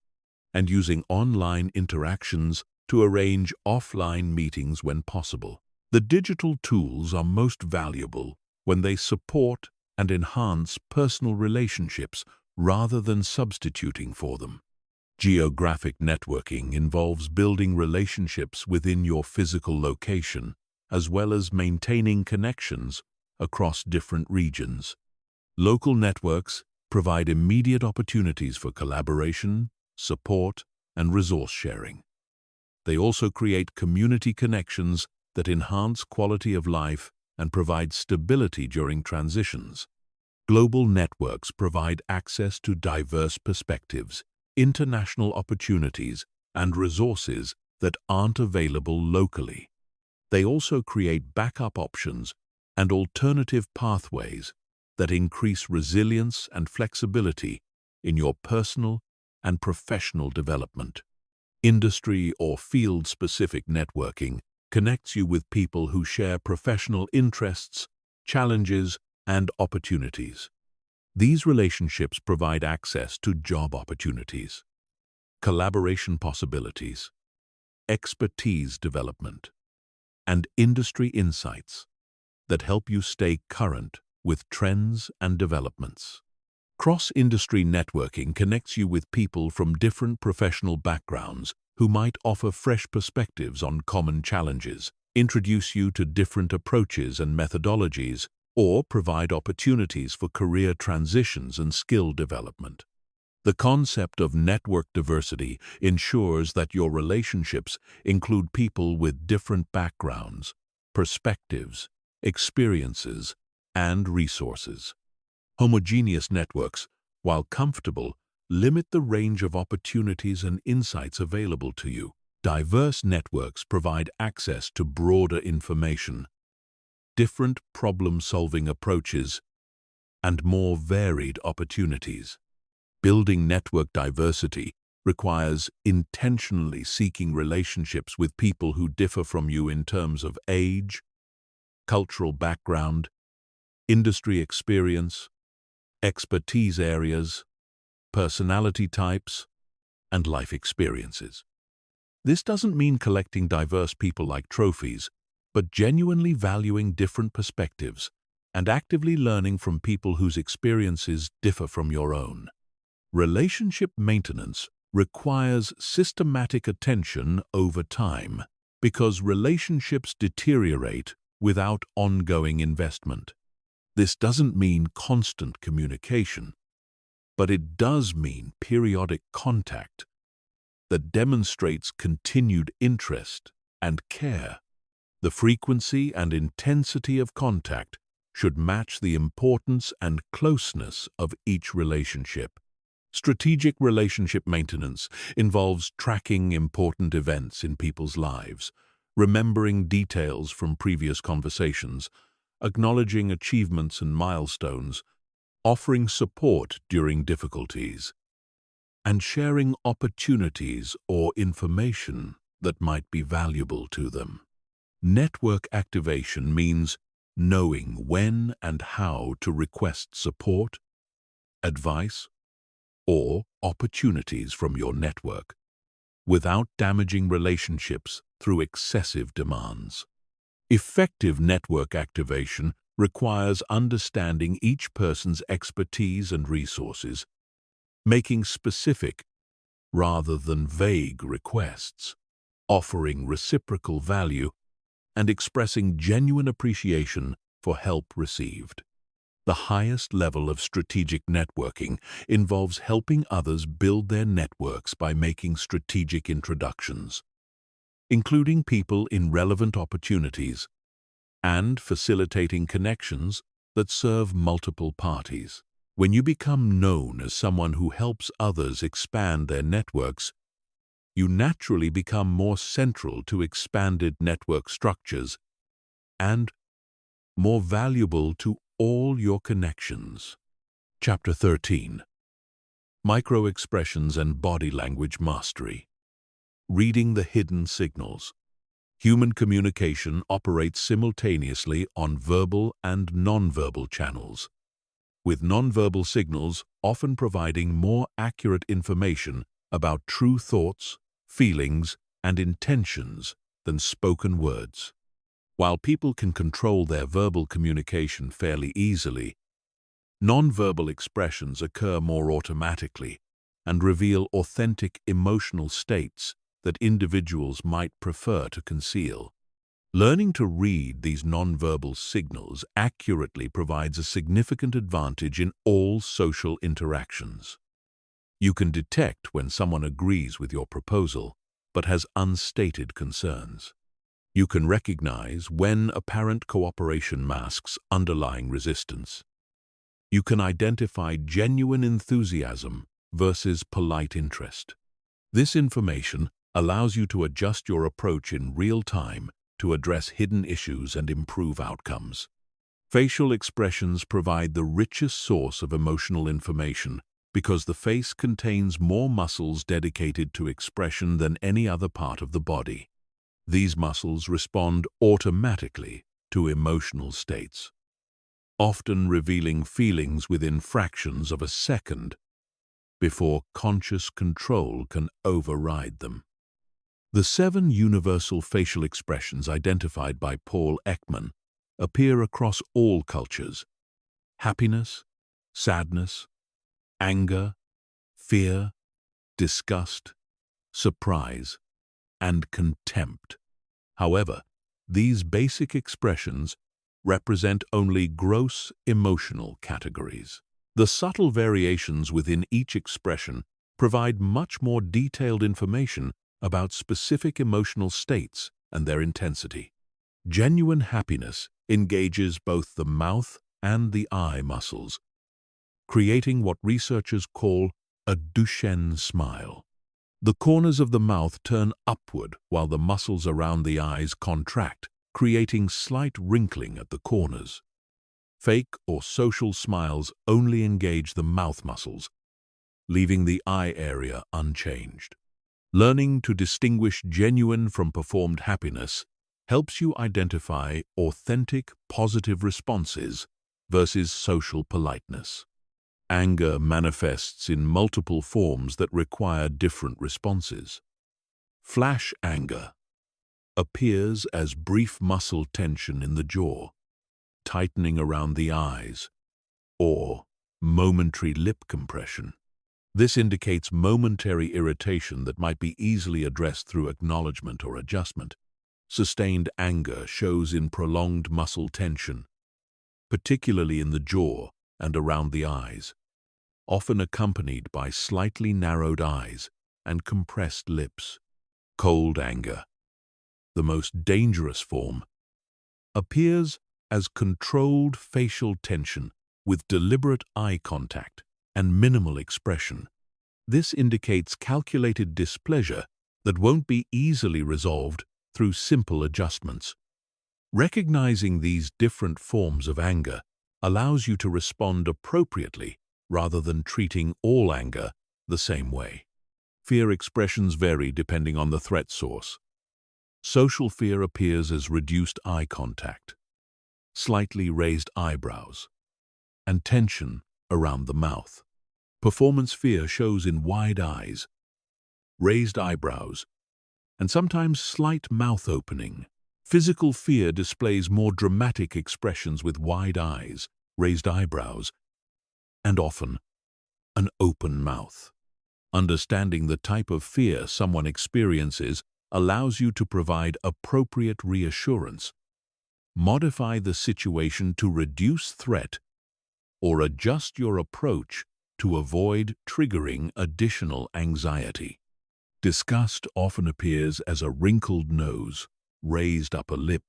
and using online interactions to arrange offline meetings when possible. The digital tools are most valuable when they support and enhance personal relationships rather than substituting for them. Geographic networking involves building relationships within your physical location, as well as maintaining connections across different regions. Local networks provide immediate opportunities for collaboration, support, and resource sharing. They also create community connections that enhance quality of life and provide stability during transitions. Global networks provide access to diverse perspectives, international opportunities, and resources that aren't available locally. They also create backup options and alternative pathways that increase resilience and flexibility in your personal and professional development. Industry or field-specific networking connects you with people who share professional interests, challenges, and opportunities. These relationships provide access to job opportunities, collaboration possibilities, expertise development, and industry insights that help you stay current with trends and developments. Cross-industry networking connects you with people from different professional backgrounds who might offer fresh perspectives on common challenges, introduce you to different approaches and methodologies, or provide opportunities for career transitions and skill development. The concept of network diversity ensures that your relationships include people with different backgrounds, perspectives, experiences, and resources. Homogeneous networks, while comfortable, limit the range of opportunities and insights available to you. Diverse networks provide access to broader information, different problem-solving approaches, and more varied opportunities. Building network diversity requires intentionally seeking relationships with people who differ from you in terms of age, cultural background, industry experience, expertise areas, personality types, and life experiences. This doesn't mean collecting diverse people like trophies, but genuinely valuing different perspectives and actively learning from people whose experiences differ from your own. Relationship maintenance requires systematic attention over time because relationships deteriorate without ongoing investment. This doesn't mean constant communication, but it does mean periodic contact that demonstrates continued interest and care. The frequency and intensity of contact should match the importance and closeness of each relationship. Strategic relationship maintenance involves tracking important events in people's lives, remembering details from previous conversations, acknowledging achievements and milestones, offering support during difficulties, and sharing opportunities or information that might be valuable to them. Network activation means knowing when and how to request support, advice, or opportunities from your network without damaging relationships through excessive demands. Effective network activation requires understanding each person's expertise and resources, making specific rather than vague requests, offering reciprocal value, and expressing genuine appreciation for help received. The highest level of strategic networking involves helping others build their networks by making strategic introductions, including people in relevant opportunities, and facilitating connections that serve multiple parties. When you become known as someone who helps others expand their networks, you naturally become more central to expanded network structures and more valuable to all your connections. Chapter 13. Micro-expressions and body language mastery. Reading the hidden signals. Human communication operates simultaneously on verbal and nonverbal channels, with nonverbal signals often providing more accurate information about true thoughts, feelings, and intentions than spoken words. While people can control their verbal communication fairly easily, nonverbal expressions occur more automatically and reveal authentic emotional states that individuals might prefer to conceal. Learning to read these nonverbal signals accurately provides a significant advantage in all social interactions. You can detect when someone agrees with your proposal but has unstated concerns. You can recognize when apparent cooperation masks underlying resistance. You can identify genuine enthusiasm versus polite interest. This information allows you to adjust your approach in real time to address hidden issues and improve outcomes. Facial expressions provide the richest source of emotional information because the face contains more muscles dedicated to expression than any other part of the body. These muscles respond automatically to emotional states, often revealing feelings within fractions of a second before conscious control can override them. The 7 universal facial expressions identified by Paul Ekman appear across all cultures: happiness, sadness, anger, fear, disgust, surprise, and contempt. However, these basic expressions represent only gross emotional categories. The subtle variations within each expression provide much more detailed information about specific emotional states and their intensity. Genuine happiness engages both the mouth and the eye muscles, creating what researchers call a Duchenne smile. The corners of the mouth turn upward while the muscles around the eyes contract, creating slight wrinkling at the corners. Fake or social smiles only engage the mouth muscles, leaving the eye area unchanged. Learning to distinguish genuine from performed happiness helps you identify authentic, positive responses versus social politeness. Anger manifests in multiple forms that require different responses. Flash anger appears as brief muscle tension in the jaw, tightening around the eyes, or momentary lip compression. This indicates momentary irritation that might be easily addressed through acknowledgement or adjustment. Sustained anger shows in prolonged muscle tension, particularly in the jaw and around the eyes, often accompanied by slightly narrowed eyes and compressed lips. Cold anger, the most dangerous form, appears as controlled facial tension with deliberate eye contact and minimal expression. This indicates calculated displeasure that won't be easily resolved through simple adjustments. Recognizing these different forms of anger allows you to respond appropriately rather than treating all anger the same way. Fear expressions vary depending on the threat source. Social fear appears as reduced eye contact, slightly raised eyebrows, and tension around the mouth. Performance fear shows in wide eyes, raised eyebrows, and sometimes slight mouth opening. Physical fear displays more dramatic expressions with wide eyes, raised eyebrows, and often an open mouth. Understanding the type of fear someone experiences allows you to provide appropriate reassurance, modify the situation to reduce threat, or adjust your approach to avoid triggering additional anxiety. Disgust often appears as a wrinkled nose, raised upper lip,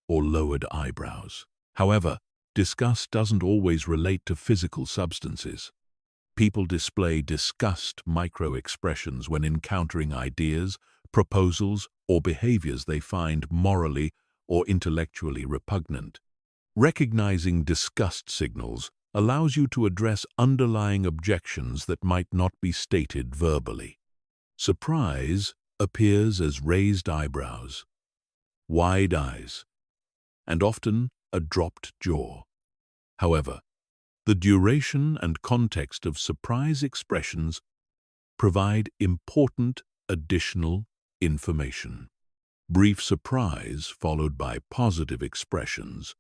or lowered eyebrows. However, disgust doesn't always relate to physical substances. People display disgust micro-expressions when encountering ideas, proposals, or behaviors they find morally or intellectually repugnant. Recognizing disgust signals allows you to address underlying objections that might not be stated verbally. Surprise appears as raised eyebrows, wide eyes, and often a dropped jaw. However, the duration and context of surprise expressions provide important additional information. Brief surprise followed by positive expressions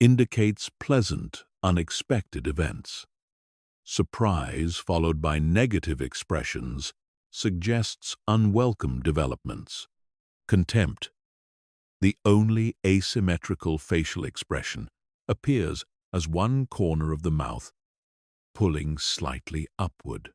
indicates pleasant, unexpected events. Surprise followed by negative expressions suggests unwelcome developments. Contempt, the only asymmetrical facial expression, appears as one corner of the mouth pulling slightly upward.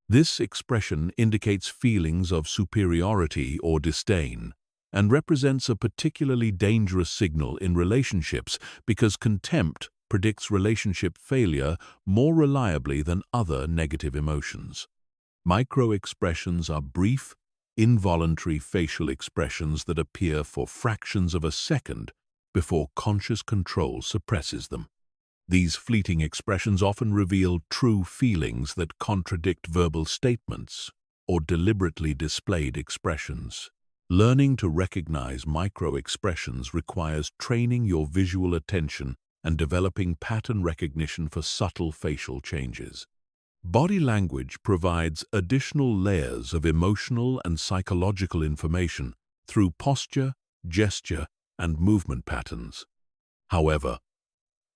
This expression indicates feelings of superiority or disdain and represents a particularly dangerous signal in relationships because contempt predicts relationship failure more reliably than other negative emotions. Micro-expressions are brief, involuntary facial expressions that appear for fractions of a second before conscious control suppresses them. These fleeting expressions often reveal true feelings that contradict verbal statements or deliberately displayed expressions. Learning to recognize micro-expressions requires training your visual attention and developing pattern recognition for subtle facial changes. Body language provides additional layers of emotional and psychological information through posture, gesture, and movement patterns. However,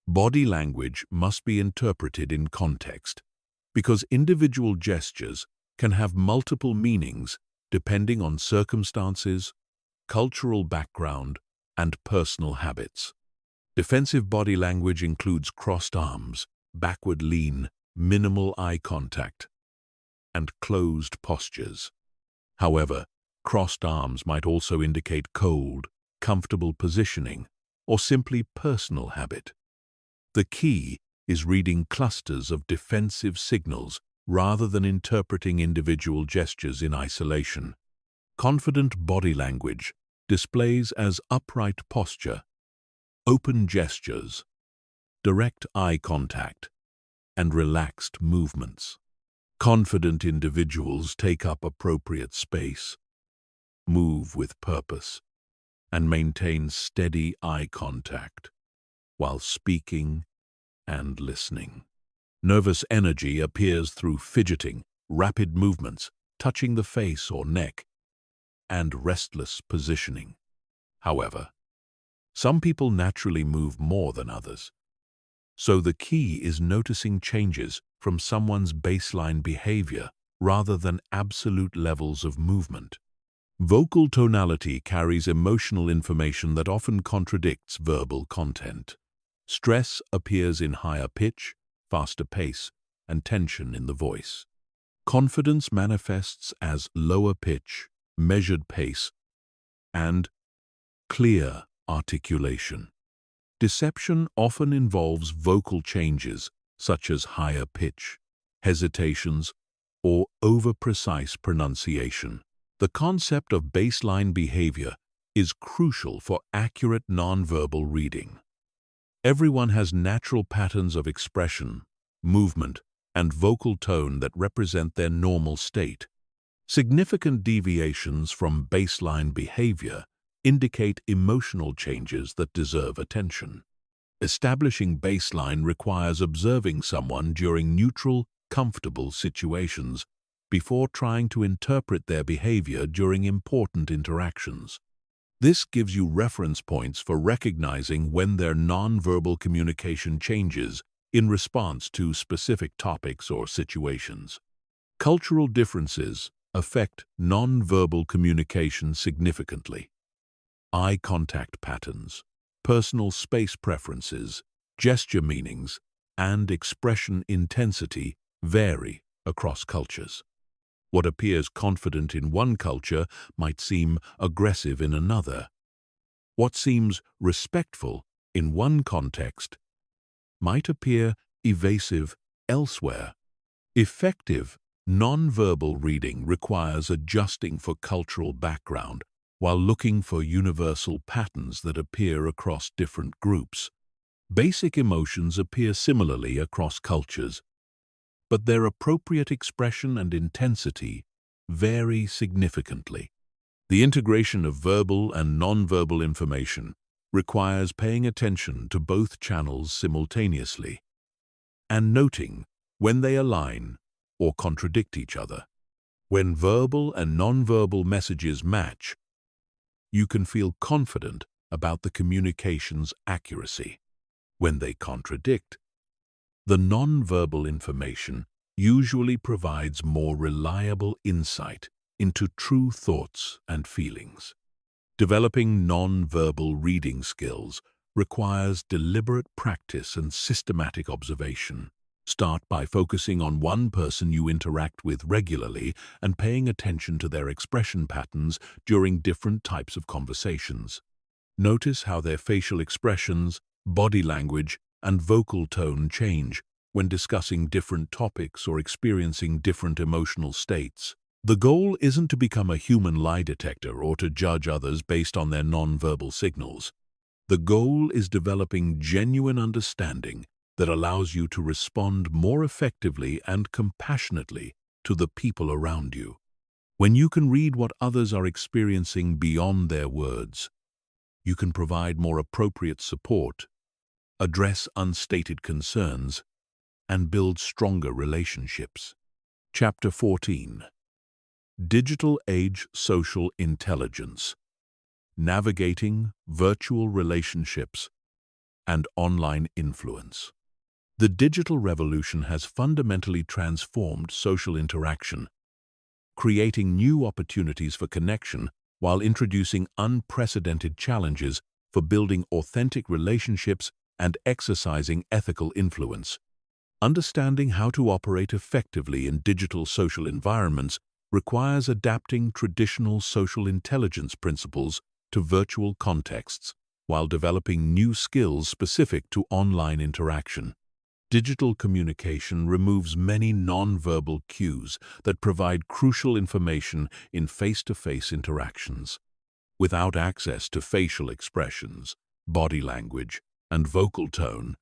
body language must be interpreted in context, because individual gestures can have multiple meanings depending on circumstances, cultural background, and personal habits. Defensive body language includes crossed arms, backward lean, minimal eye contact, and closed postures. However, crossed arms might also indicate cold, comfortable positioning, or simply personal habit. The key is reading clusters of defensive signals rather than interpreting individual gestures in isolation. Confident body language displays as upright posture, open gestures, direct eye contact, and relaxed movements. Confident individuals take up appropriate space, move with purpose, and maintain steady eye contact while speaking and listening. Nervous energy appears through fidgeting, rapid movements, touching the face or neck, and restless positioning. However, some people naturally move more than others, so the key is noticing changes from someone's baseline behavior rather than absolute levels of movement. Vocal tonality carries emotional information that often contradicts verbal content. Stress appears in higher pitch, faster pace, and tension in the voice. Confidence manifests as lower pitch, measured pace, and clear articulation. Deception often involves vocal changes such as higher pitch, hesitations, or over-precise pronunciation. The concept of baseline behavior is crucial for accurate nonverbal reading. Everyone has natural patterns of expression, movement, and vocal tone that represent their normal state. Significant deviations from baseline behavior indicate emotional changes that deserve attention. Establishing baseline requires observing someone during neutral, comfortable situations before trying to interpret their behavior during important interactions. This gives you reference points for recognizing when their nonverbal communication changes in response to specific topics or situations. Cultural differences affect nonverbal communication significantly. Eye contact patterns, personal space preferences, gesture meanings, and expression intensity vary across cultures. What appears confident in one culture might seem aggressive in another. What seems respectful in one context might appear evasive elsewhere. Effective nonverbal reading requires adjusting for cultural background while looking for universal patterns that appear across different groups. Basic emotions appear similarly across cultures, but their appropriate expression and intensity vary significantly. The integration of verbal and nonverbal information requires paying attention to both channels simultaneously and noting when they align or contradict each other. When verbal and nonverbal messages match, you can feel confident about the communication's accuracy. When they contradict, the nonverbal information usually provides more reliable insight into true thoughts and feelings. Developing nonverbal reading skills requires deliberate practice and systematic observation. Start by focusing on one person you interact with regularly and paying attention to their expression patterns during different types of conversations. Notice how their facial expressions, body language, and vocal tone change when discussing different topics or experiencing different emotional states. The goal isn't to become a human lie detector or to judge others based on their nonverbal signals. The goal is developing genuine understanding that allows you to respond more effectively and compassionately to the people around you. When you can read what others are experiencing beyond their words, you can provide more appropriate support, address unstated concerns, and build stronger relationships. Chapter 14. Digital Age Social Intelligence. Navigating virtual relationships and online influence. The digital revolution has fundamentally transformed social interaction, creating new opportunities for connection while introducing unprecedented challenges for building authentic relationships and exercising ethical influence. Understanding how to operate effectively in digital social environments requires adapting traditional social intelligence principles to virtual contexts while developing new skills specific to online interaction. Digital communication removes many nonverbal cues that provide crucial information in face-to-face interactions. Without access to facial expressions, body language, and vocal tone,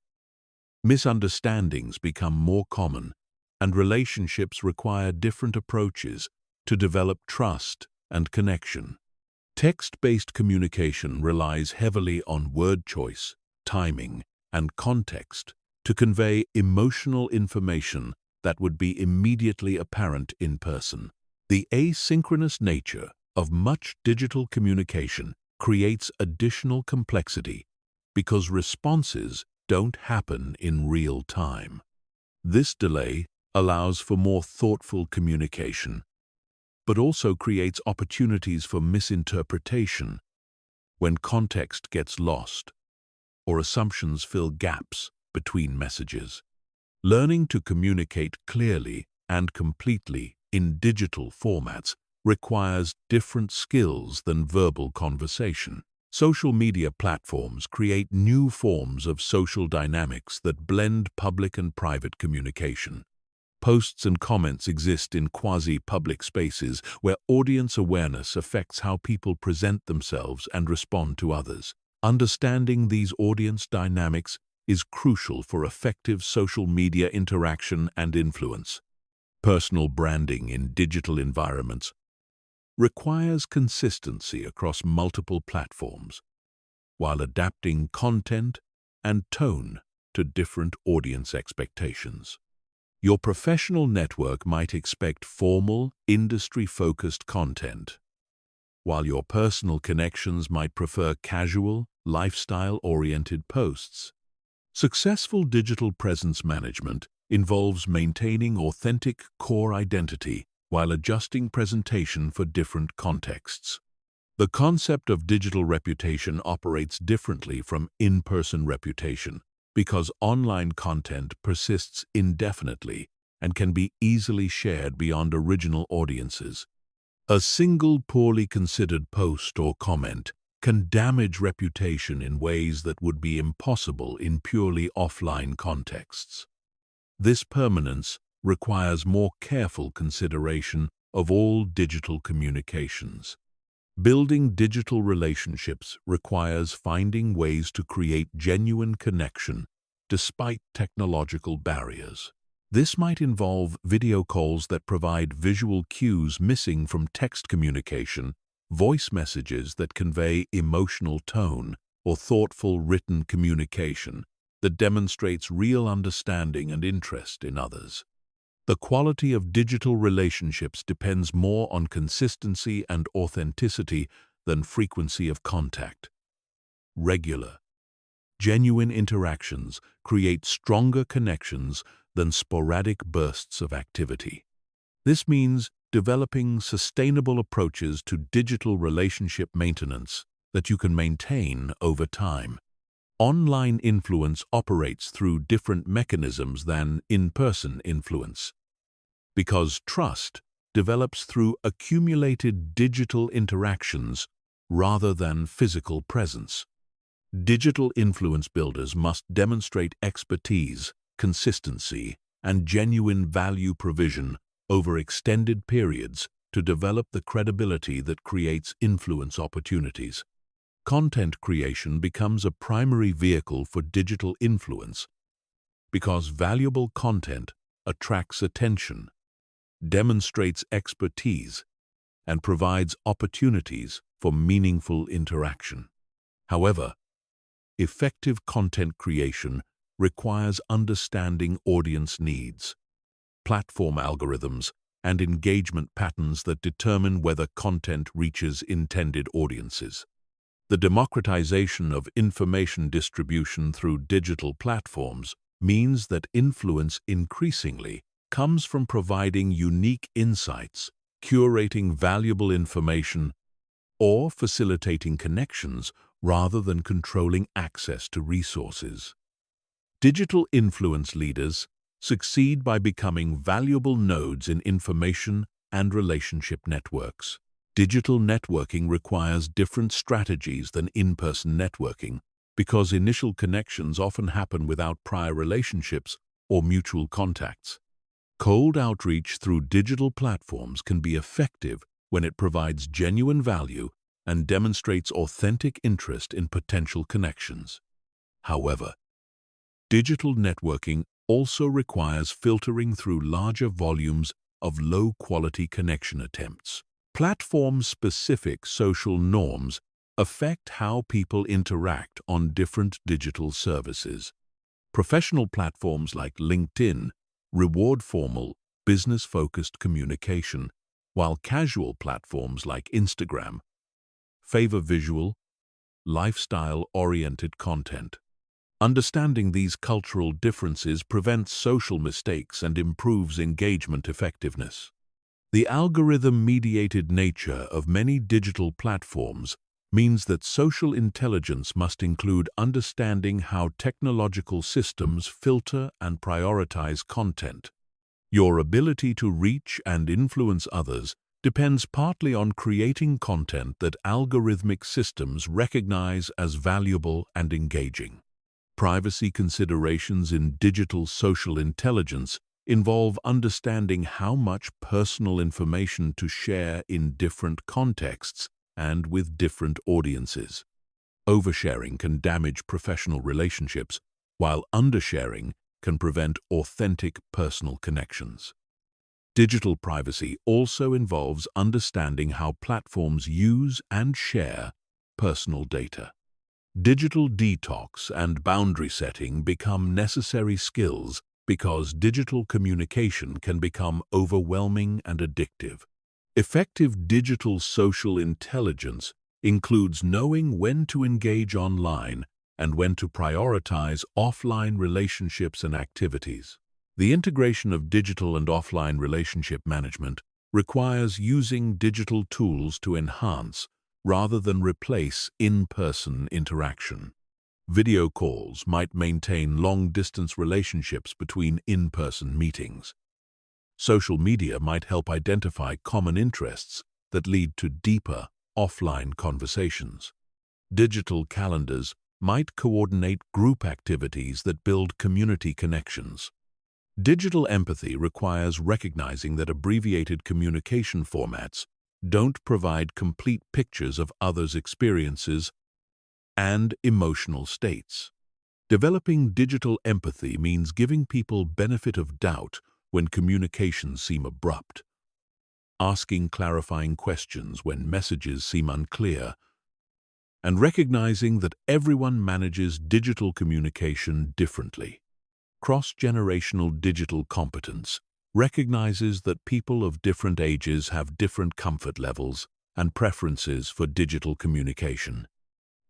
misunderstandings become more common, and relationships require different approaches to develop trust and connection. Text-based communication relies heavily on word choice, timing, and context to convey emotional information that would be immediately apparent in person. The asynchronous nature of much digital communication creates additional complexity because responses don't happen in real time. This delay allows for more thoughtful communication, but also creates opportunities for misinterpretation when context gets lost or assumptions fill gaps between messages. Learning to communicate clearly and completely in digital formats requires different skills than verbal conversation. Social media platforms create new forms of social dynamics that blend public and private communication. Posts and comments exist in quasi-public spaces where audience awareness affects how people present themselves and respond to others. Understanding these audience dynamics is crucial for effective social media interaction and influence. Personal branding in digital environments requires consistency across multiple platforms, while adapting content and tone to different audience expectations. Your professional network might expect formal, industry-focused content, while your personal connections might prefer casual, lifestyle-oriented posts. Successful digital presence management involves maintaining authentic core identity while adjusting presentation for different contexts. The concept of digital reputation operates differently from in-person reputation because online content persists indefinitely and can be easily shared beyond original audiences. A single poorly considered post or comment can damage reputation in ways that would be impossible in purely offline contexts. This permanence requires more careful consideration of all digital communications. Building digital relationships requires finding ways to create genuine connection despite technological barriers. This might involve video calls that provide visual cues missing from text communication voice messages that convey emotional tone, or thoughtful written communication that demonstrates real understanding and interest in others. The quality of digital relationships depends more on consistency and authenticity than frequency of contact. Regular, genuine interactions create stronger connections than sporadic bursts of activity. This means developing sustainable approaches to digital relationship maintenance that you can maintain over time. Online influence operates through different mechanisms than in-person influence, because trust develops through accumulated digital interactions rather than physical presence. Digital influence builders must demonstrate expertise, consistency, and genuine value provision over extended periods to develop the credibility that creates influence opportunities. Content creation becomes a primary vehicle for digital influence because valuable content attracts attention, demonstrates expertise, and provides opportunities for meaningful interaction. However, effective content creation requires understanding audience needs, platform algorithms, and engagement patterns that determine whether content reaches intended audiences. The democratization of information distribution through digital platforms means that influence increasingly comes from providing unique insights, curating valuable information, or facilitating connections rather than controlling access to resources. Digital influence leaders succeed by becoming valuable nodes in information and relationship networks. Digital networking requires different strategies than in-person networking because initial connections often happen without prior relationships or mutual contacts. Cold outreach through digital platforms can be effective when it provides genuine value and demonstrates authentic interest in potential connections. However, digital networking also requires filtering through larger volumes of low-quality connection attempts. Platform-specific social norms affect how people interact on different digital services. Professional platforms like LinkedIn reward formal, business-focused communication, while casual platforms like Instagram favor visual, lifestyle-oriented content. Understanding these cultural differences prevents social mistakes and improves engagement effectiveness. The algorithm-mediated nature of many digital platforms means that social intelligence must include understanding how technological systems filter and prioritize content. Your ability to reach and influence others depends partly on creating content that algorithmic systems recognize as valuable and engaging. Privacy considerations in digital social intelligence involve understanding how much personal information to share in different contexts and with different audiences. Oversharing can damage professional relationships, while undersharing can prevent authentic personal connections. Digital privacy also involves understanding how platforms use and share personal data. Digital detox and boundary setting become necessary skills because digital communication can become overwhelming and addictive. Effective digital social intelligence includes knowing when to engage online and when to prioritize offline relationships and activities. The integration of digital and offline relationship management requires using digital tools to enhance rather than replace in-person interaction. Video calls might maintain long-distance relationships between in-person meetings. Social media might help identify common interests that lead to deeper offline conversations. Digital calendars might coordinate group activities that build community connections. Digital empathy requires recognizing that abbreviated communication formats don't provide complete pictures of others' experiences and emotional states. Developing digital empathy means giving people benefit of doubt when communications seem abrupt, asking clarifying questions when messages seem unclear, and recognizing that everyone manages digital communication differently. Cross-generational digital competence recognizes that people of different ages have different comfort levels and preferences for digital communication.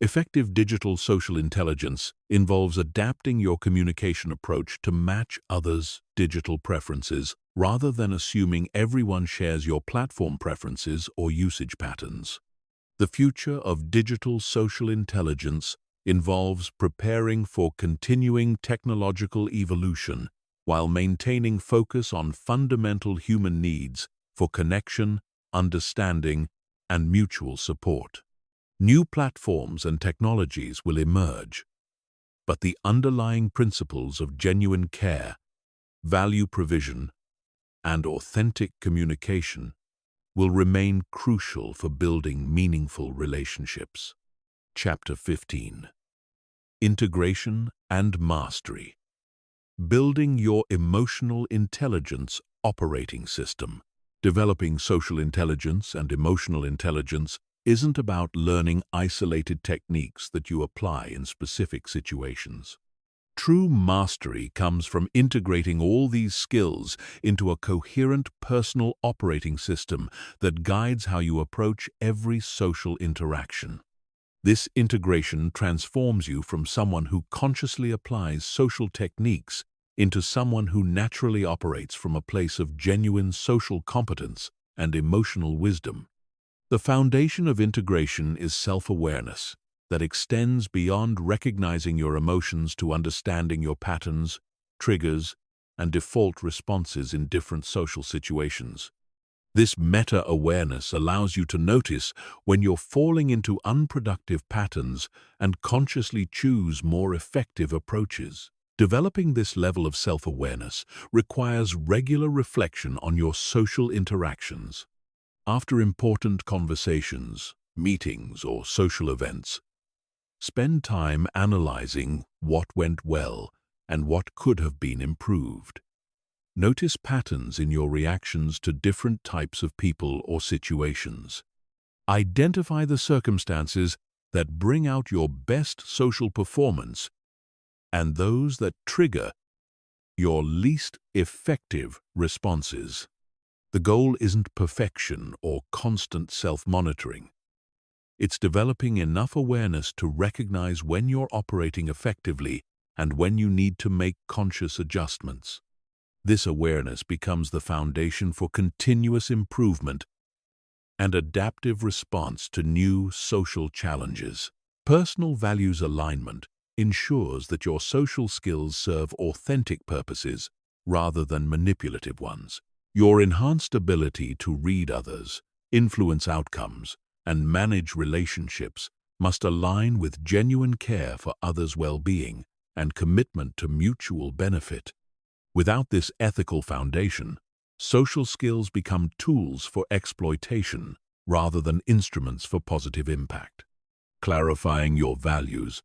Effective digital social intelligence involves adapting your communication approach to match others' digital preferences rather than assuming everyone shares your platform preferences or usage patterns. The future of digital social intelligence involves preparing for continuing technological evolution while maintaining focus on fundamental human needs for connection, understanding, and mutual support. New platforms and technologies will emerge, but the underlying principles of genuine care, value provision, and authentic communication will remain crucial for building meaningful relationships. Chapter 15. Integration and Mastery. Building your emotional intelligence operating system. Developing social intelligence and emotional intelligence isn't about learning isolated techniques that you apply in specific situations. True mastery comes from integrating all these skills into a coherent personal operating system that guides how you approach every social interaction. This integration transforms you from someone who consciously applies social techniques into someone who naturally operates from a place of genuine social competence and emotional wisdom. The foundation of integration is self-awareness that extends beyond recognizing your emotions to understanding your patterns, triggers, and default responses in different social situations. This meta-awareness allows you to notice when you're falling into unproductive patterns and consciously choose more effective approaches. Developing this level of self-awareness requires regular reflection on your social interactions. After important conversations, meetings, or social events, spend time analyzing what went well and what could have been improved. Notice patterns in your reactions to different types of people or situations. Identify the circumstances that bring out your best social performance and those that trigger your least effective responses. The goal isn't perfection or constant self-monitoring. It's developing enough awareness to recognize when you're operating effectively and when you need to make conscious adjustments. This awareness becomes the foundation for continuous improvement and adaptive response to new social challenges. Personal values alignment ensures that your social skills serve authentic purposes rather than manipulative ones. Your enhanced ability to read others, influence outcomes, and manage relationships must align with genuine care for others' well-being and commitment to mutual benefit. Without this ethical foundation, social skills become tools for exploitation rather than instruments for positive impact. Clarifying your values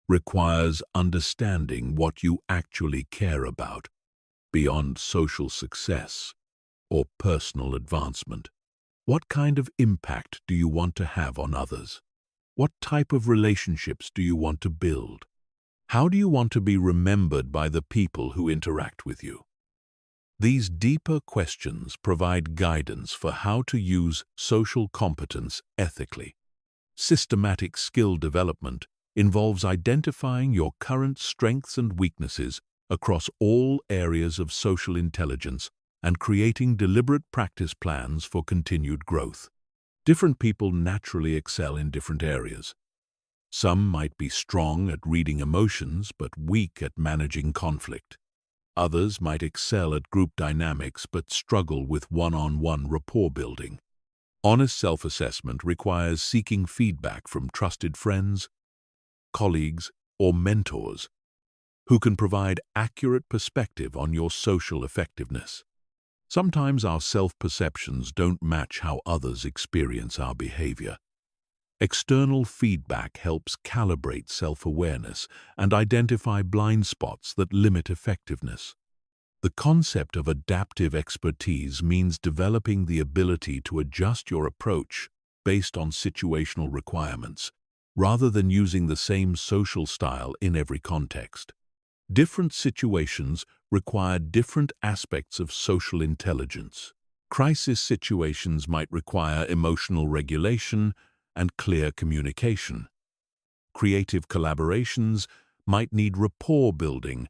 requires understanding what you actually care about beyond social success or personal advancement. What kind of impact do you want to have on others? What type of relationships do you want to build? How do you want to be remembered by the people who interact with you? These deeper questions provide guidance for how to use social competence ethically. Systematic skill development involves identifying your current strengths and weaknesses across all areas of social intelligence and creating deliberate practice plans for continued growth. Different people naturally excel in different areas. Some might be strong at reading emotions but weak at managing conflict. Others might excel at group dynamics but struggle with one-on-one rapport building. Honest self-assessment requires seeking feedback from trusted friends, colleagues, or mentors who can provide accurate perspective on your social effectiveness. Sometimes our self-perceptions don't match how others experience our behavior. External feedback helps calibrate self-awareness and identify blind spots that limit effectiveness. The concept of adaptive expertise means developing the ability to adjust your approach based on situational requirements, rather than using the same social style in every context. Different situations require different aspects of social intelligence. Crisis situations might require emotional regulation and clear communication. Creative collaborations might need rapport building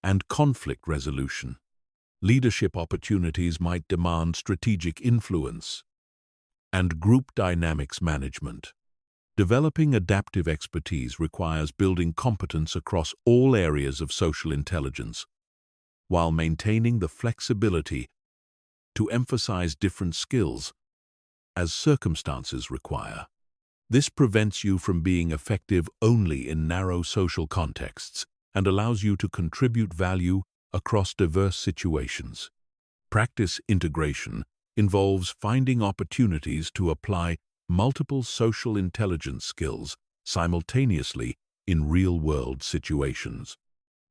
and conflict resolution. Leadership opportunities might demand strategic influence and group dynamics management. Developing adaptive expertise requires building competence across all areas of social intelligence, while maintaining the flexibility to emphasize different skills as circumstances require. This prevents you from being effective only in narrow social contexts and allows you to contribute value across diverse situations. Practice integration involves finding opportunities to apply multiple social intelligence skills simultaneously in real-world situations.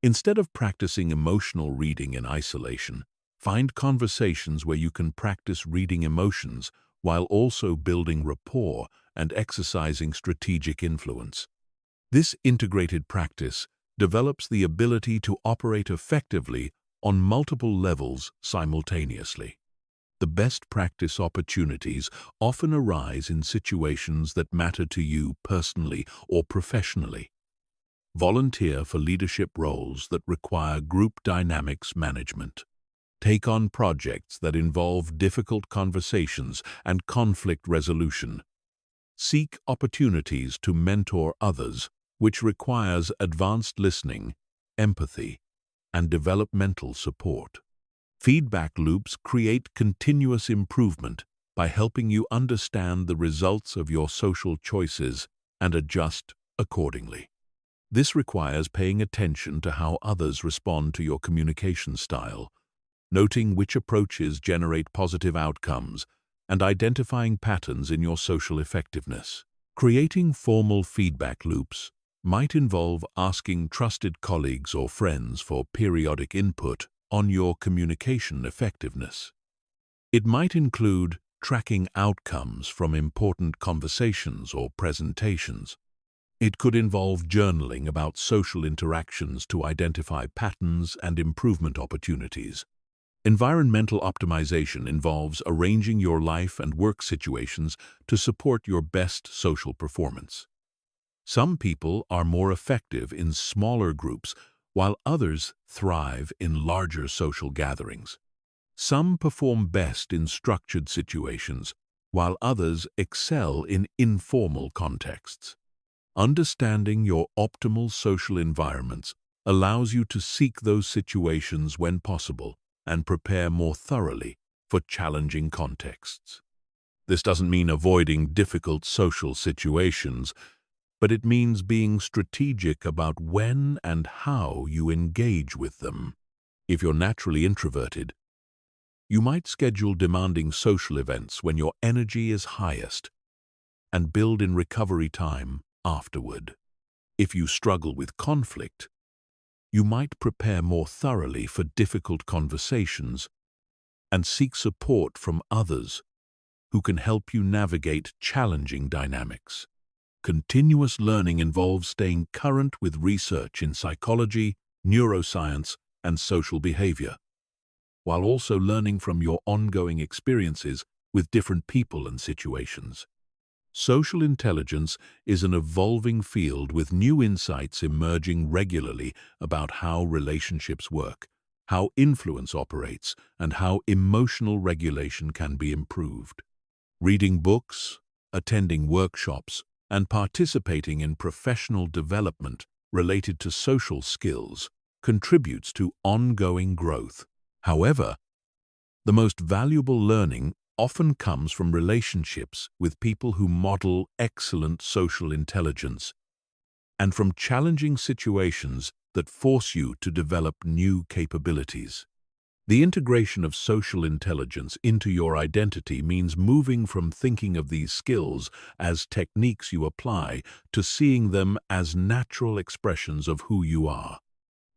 Instead of practicing emotional reading in isolation, find conversations where you can practice reading emotions while also building rapport and exercising strategic influence. This integrated practice develops the ability to operate effectively on multiple levels simultaneously. The best practice opportunities often arise in situations that matter to you personally or professionally. Volunteer for leadership roles that require group dynamics management. Take on projects that involve difficult conversations and conflict resolution. Seek opportunities to mentor others, which requires advanced listening, empathy, and developmental support. Feedback loops create continuous improvement by helping you understand the results of your social choices and adjust accordingly. This requires paying attention to how others respond to your communication style, noting which approaches generate positive outcomes, and identifying patterns in your social effectiveness. Creating formal feedback loops might involve asking trusted colleagues or friends for periodic input on your communication effectiveness. It might include tracking outcomes from important conversations or presentations. It could involve journaling about social interactions to identify patterns and improvement opportunities. Environmental optimization involves arranging your life and work situations to support your best social performance. Some people are more effective in smaller groups, while others thrive in larger social gatherings. Some perform best in structured situations, while others excel in informal contexts. Understanding your optimal social environments allows you to seek those situations when possible and prepare more thoroughly for challenging contexts. This doesn't mean avoiding difficult social situations, but it means being strategic about when and how you engage with them. If you're naturally introverted, you might schedule demanding social events when your energy is highest and build in recovery time afterward. If you struggle with conflict, you might prepare more thoroughly for difficult conversations and seek support from others who can help you navigate challenging dynamics. Continuous learning involves staying current with research in psychology, neuroscience, and social behavior, while also learning from your ongoing experiences with different people and situations. Social intelligence is an evolving field with new insights emerging regularly about how relationships work, how influence operates, and how emotional regulation can be improved. Reading books, attending workshops, and participating in professional development related to social skills contributes to ongoing growth. However, the most valuable learning often comes from relationships with people who model excellent social intelligence and from challenging situations that force you to develop new capabilities. The integration of social intelligence into your identity means moving from thinking of these skills as techniques you apply to seeing them as natural expressions of who you are.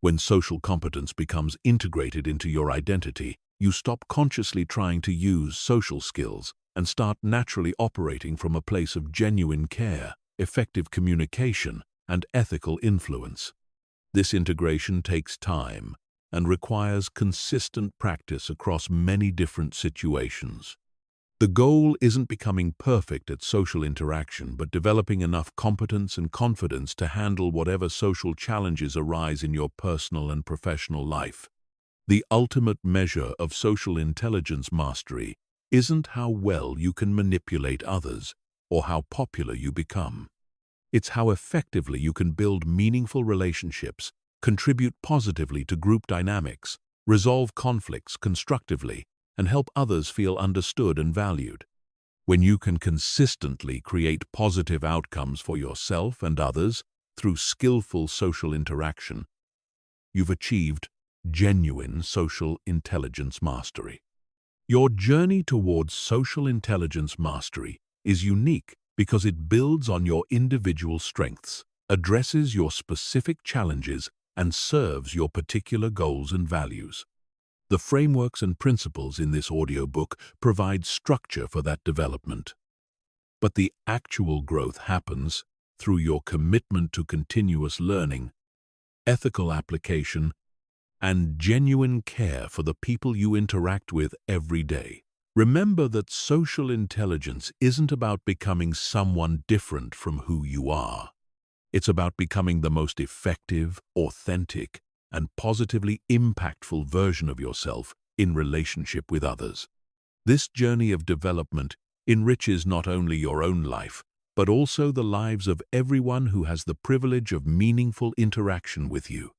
When social competence becomes integrated into your identity, you stop consciously trying to use social skills and start naturally operating from a place of genuine care, effective communication, and ethical influence. This integration takes time and requires consistent practice across many different situations. The goal isn't becoming perfect at social interaction, but developing enough competence and confidence to handle whatever social challenges arise in your personal and professional life. The ultimate measure of social intelligence mastery isn't how well you can manipulate others or how popular you become. It's how effectively you can build meaningful relationships, contribute positively to group dynamics, resolve conflicts constructively, and help others feel understood and valued. When you can consistently create positive outcomes for yourself and others through skillful social interaction, you've achieved genuine social intelligence mastery. Your journey towards social intelligence mastery is unique because it builds on your individual strengths, addresses your specific challenges, and serves your particular goals and values. The frameworks and principles in this audiobook provide structure for that development. But the actual growth happens through your commitment to continuous learning, ethical application, and genuine care for the people you interact with every day. Remember that social intelligence isn't about becoming someone different from who you are. It's about becoming the most effective, authentic, and positively impactful version of yourself in relationship with others. This journey of development enriches not only your own life, but also the lives of everyone who has the privilege of meaningful interaction with you.